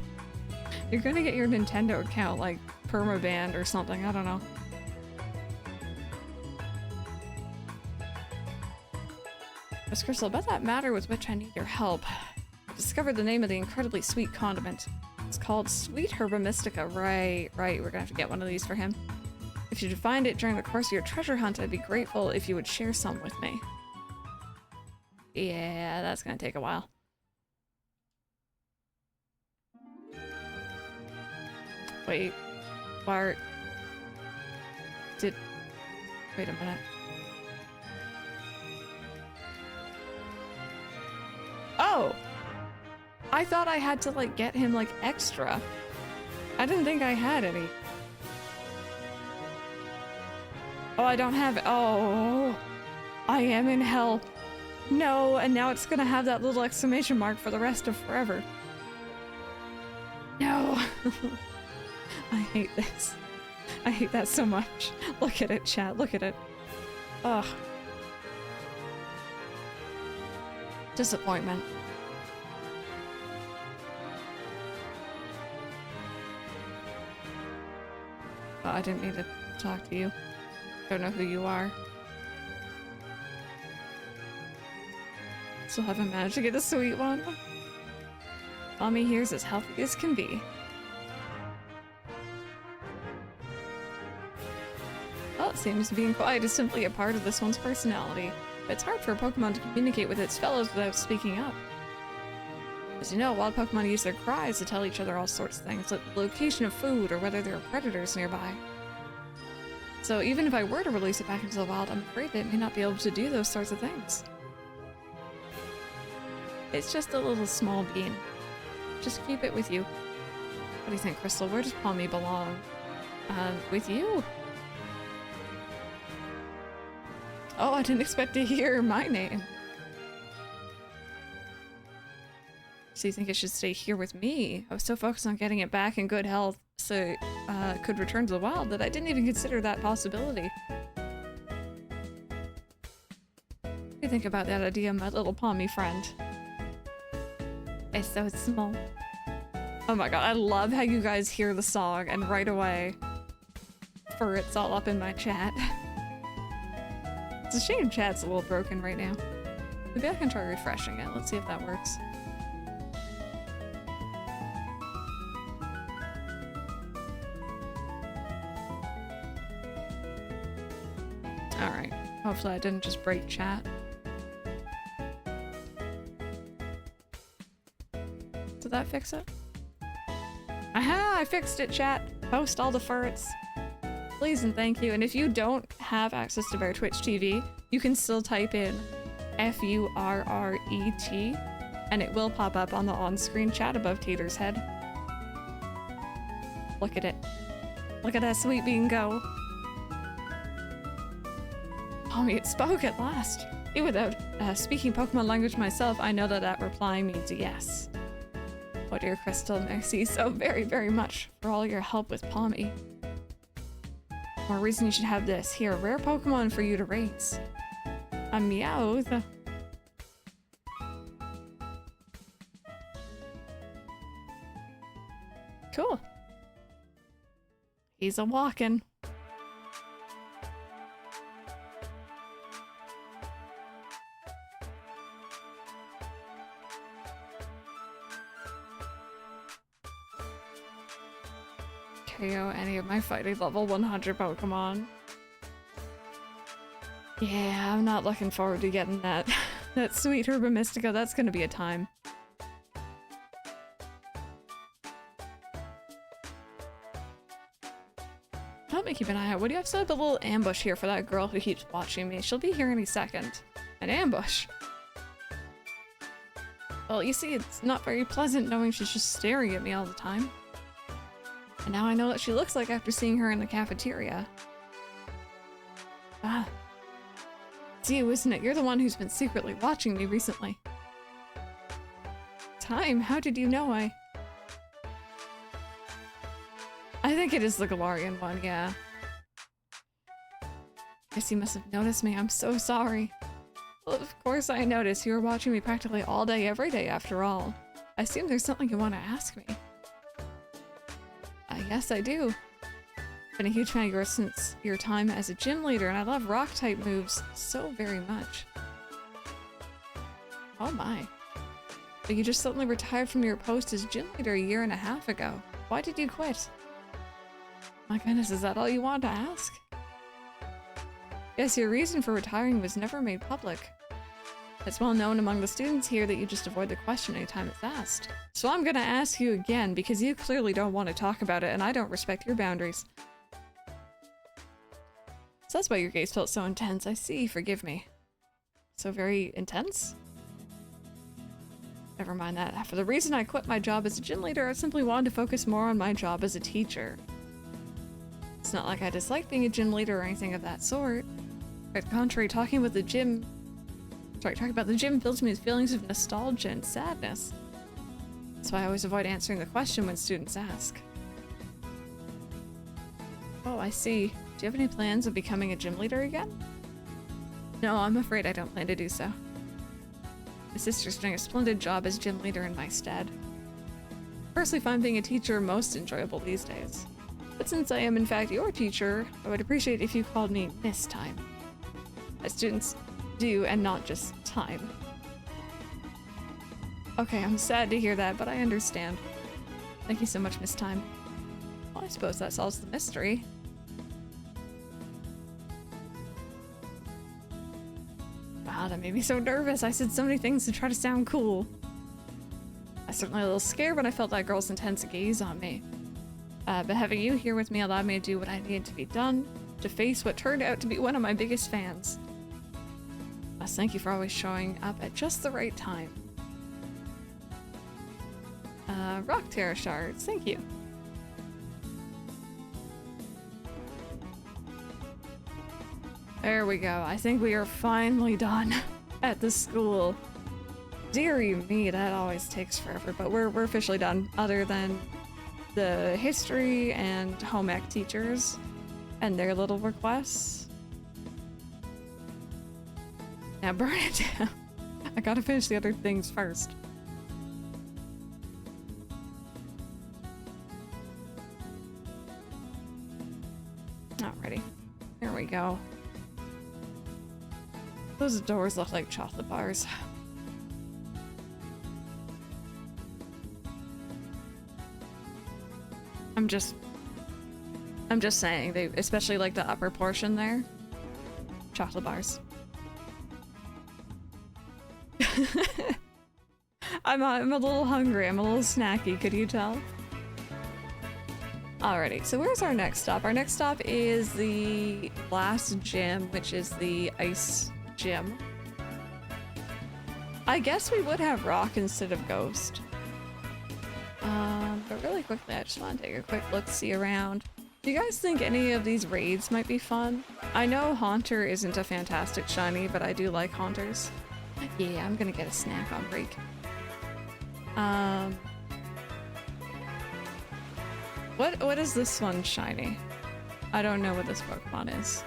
You're gonna get your Nintendo account, like, permabanned or something, I don't know. Miss Crystal, about that matter with which I need your help. I discovered the name of the incredibly sweet condiment. It's called Sweet Herba Mystica. Right, we're gonna have to get one of these for him. If you find it during the course of your treasure hunt, I'd be grateful if you would share some with me. Yeah, that's gonna take a while. Wait, Bart. Wait a minute. Oh! I thought I had to, like, get him, like, extra. I didn't think I had any. Oh, I don't have it. Oh, I am in hell. No, and now it's gonna have that little exclamation mark for the rest of forever. No. I hate this. I hate that so much. Look at it, chat. Look at it. Ugh. Disappointment. Oh, I didn't mean to talk to you. Don't know who you are. Still haven't managed to get a sweet one. Mommy here's as healthy as can be. Well, it seems being quiet is simply a part of this one's personality. It's hard for a Pokemon to communicate with its fellows without speaking up. As you know, wild Pokemon use their cries to tell each other all sorts of things, like the location of food or whether there are predators nearby. So even if I were to release it back into the wild, I'm afraid that it may not be able to do those sorts of things. It's just a little small bean. Just keep it with you. What do you think, Crystal? Where does Palmy belong? With you? Oh, I didn't expect to hear my name. So you think it should stay here with me? I was so focused on getting it back in good health so it could return to the wild that I didn't even consider that possibility. What do you think about that idea, my little Palmy friend? It's so small. Oh my god, I love how you guys hear the song and right away it's all up in my chat. It's a shame chat's a little broken right now. Maybe I can try refreshing it. Let's see if that works. Alright. Hopefully I didn't just break chat. Did that fix it? Aha! I fixed it, chat! Post all the furts. Please and thank you. And if you don't have access to Bear Twitch TV, you can still type in FURRET and it will pop up on the on-screen chat above Tater's head. Look at it. Look at that sweet bean go. Tommy, it spoke at last. Even without speaking Pokemon language myself, I know that that reply means yes. Oh dear Crystal, merci so very, very much for all your help with Palmy. More reason you should have this. Here, a rare Pokemon for you to raise. A Meowth. Cool. He's a walkin'. KO any of my fighting level 100 Pokemon. Yeah, I'm not looking forward to getting that that sweet Herba Mystica. That's gonna be a time. Let me keep an eye out. What do you have set up a little ambush here for that girl who keeps watching me? She'll be here any second. An ambush. Well, you see, it's not very pleasant knowing she's just staring at me all the time. And now I know what she looks like after seeing her in the cafeteria. Ah. It's you, isn't it? You're the one who's been secretly watching me recently. Time? How did you know I think it is the Galarian one, yeah. Guess you must have noticed me. I'm so sorry. Well, of course I noticed. You were watching me practically all day, every day, after all. I assume there's something you want to ask me. Yes, I do. Been a huge fan of yours since your time as a gym leader, and I love rock-type moves so very much. Oh my. But you just suddenly retired from your post as gym leader a year and a half ago. Why did you quit? My goodness, is that all you wanted to ask? Yes, your reason for retiring was never made public. It's well known among the students here that you just avoid the question anytime it's asked. So I'm gonna ask you again because you clearly don't want to talk about it and I don't respect your boundaries. So that's why your gaze felt so intense. I see, forgive me. So very intense? Never mind that. For the reason I quit my job as a gym leader, I simply wanted to focus more on my job as a teacher. It's not like I dislike being a gym leader or anything of that sort. Quite the contrary, talking about the gym fills me with feelings of nostalgia and sadness. That's why I always avoid answering the question when students ask. Oh, I see. Do you have any plans of becoming a gym leader again? No, I'm afraid I don't plan to do so. My sister's doing a splendid job as gym leader in my stead. I personally find being a teacher most enjoyable these days. But since I am in fact your teacher, I would appreciate if you called me Miss Time. As students do, and not just Time. Okay, I'm sad to hear that, but I understand. Thank you so much, Miss Time. Well, I suppose that solves the mystery. Wow, that made me so nervous. I said so many things to try to sound cool. I was certainly a little scared when I felt that girl's intense gaze on me. But having you here with me allowed me to do what I needed to be done, to face what turned out to be one of my biggest fans. Thank you for always showing up at just the right time. Rock Terra Shards, thank you. There we go. I think we are finally done at the school. Dearie me, that always takes forever, but we're officially done, other than the history and home ec teachers and their little requests. Now burn it down. I gotta finish the other things first. Alrighty. Here we go. Those doors look like chocolate bars. I'm just saying, they especially like the upper portion there. Chocolate bars. I'm a little hungry. I'm a little snacky. Could you tell? Alrighty, so where's our next stop? Our next stop is the last gym, which is the ice gym. I guess we would have rock instead of ghost. But really quickly, I just want to take a quick look-see around. Do you guys think any of these raids might be fun? I know Haunter isn't a fantastic shiny, but I do like Haunters. Yeah, I'm gonna get a snack on break. What is this one shiny? I don't know what this Pokemon is.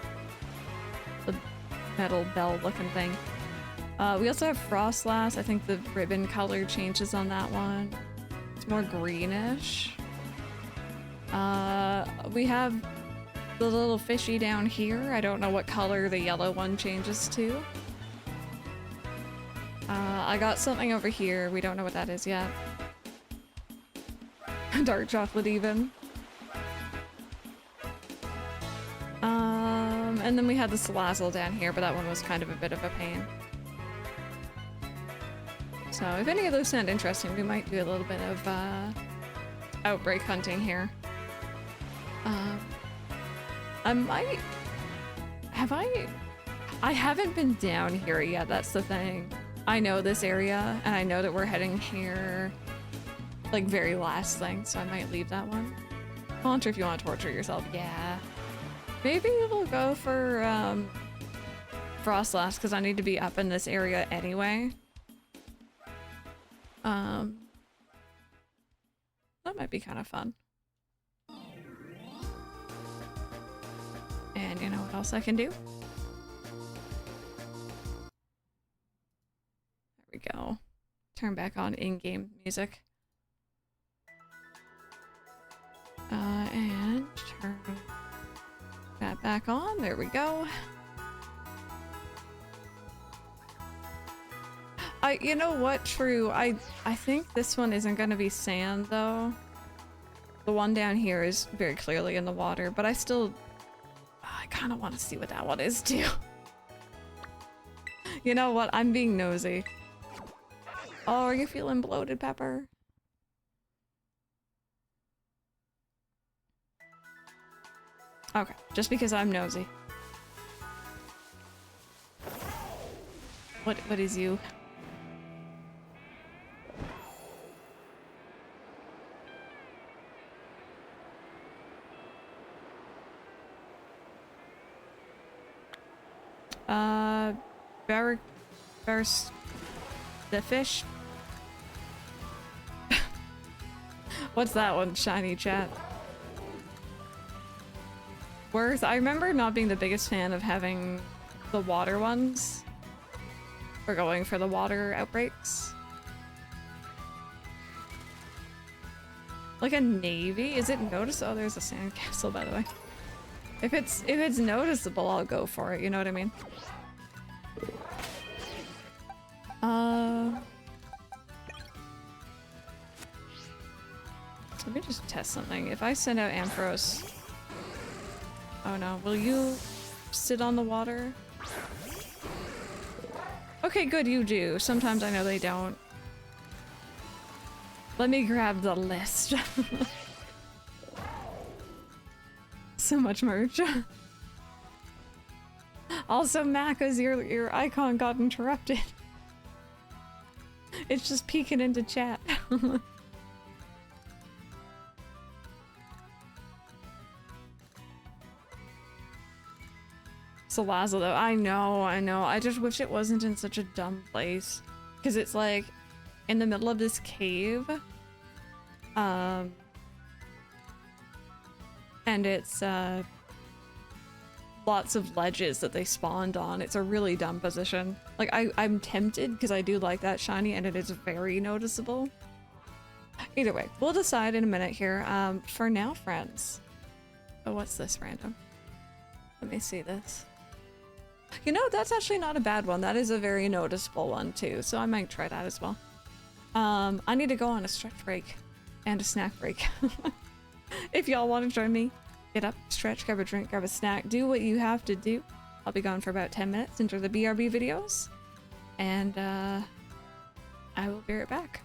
The metal bell looking thing. We also have Frostlass. I think the ribbon color changes on that one. It's more greenish. We have the little fishy down here. I don't know what color the yellow one changes to. I got something over here. We don't know what that is yet. Dark chocolate even. And then we had the Salazzle down here, but that one was kind of a bit of a pain. So if any of those sound interesting, we might do a little bit of outbreak hunting here. I haven't been down here yet, that's the thing. I know this area, and I know that we're heading here, like, very last thing, so I might leave that one. Haunter if you want to torture yourself, yeah. Maybe we'll go for, Frostlass, because I need to be up in this area anyway. That might be kind of fun. And you know what else I can do? There we go. Turn back on in-game music. And turn that back on. There we go. You know what, True? I think this one isn't gonna be sand, though. The one down here is very clearly in the water, but I kind of want to see what that one is, too. You know what? I'm being nosy. Oh, are you feeling bloated, Pepper? Okay, just because I'm nosy. What is you? The fish? What's that one, shiny chat? Worth? I remember not being the biggest fan of having the water ones. Or going for the water outbreaks. Like a navy? Is it noticeable? Oh, there's a sandcastle, by the way. If it's noticeable, I'll go for it, you know what I mean? Let me just test something. If I send out Ampharos... Oh no, will you sit on the water? Okay, good, you do. Sometimes I know they don't. Let me grab the list. So much merch. Also, Macca's, your icon got interrupted. It's just peeking into chat. Salazzle though, I know. I just wish it wasn't in such a dumb place. Because it's like in the middle of this cave. And it's lots of ledges that they spawned on. It's a really dumb position. Like I'm tempted because I do like that shiny and it is very noticeable. Either way, we'll decide in a minute here. For now, friends. Oh, what's this random? Let me see this. You know, that's actually not a bad one. That is a very noticeable one too, so I might try that as well. I need to go on a stretch break and a snack break. If y'all want to join me, get up, stretch, grab a drink, grab a snack, do what you have to do. I'll be gone for about 10 minutes, enjoy the BRB videos, and I will be right back.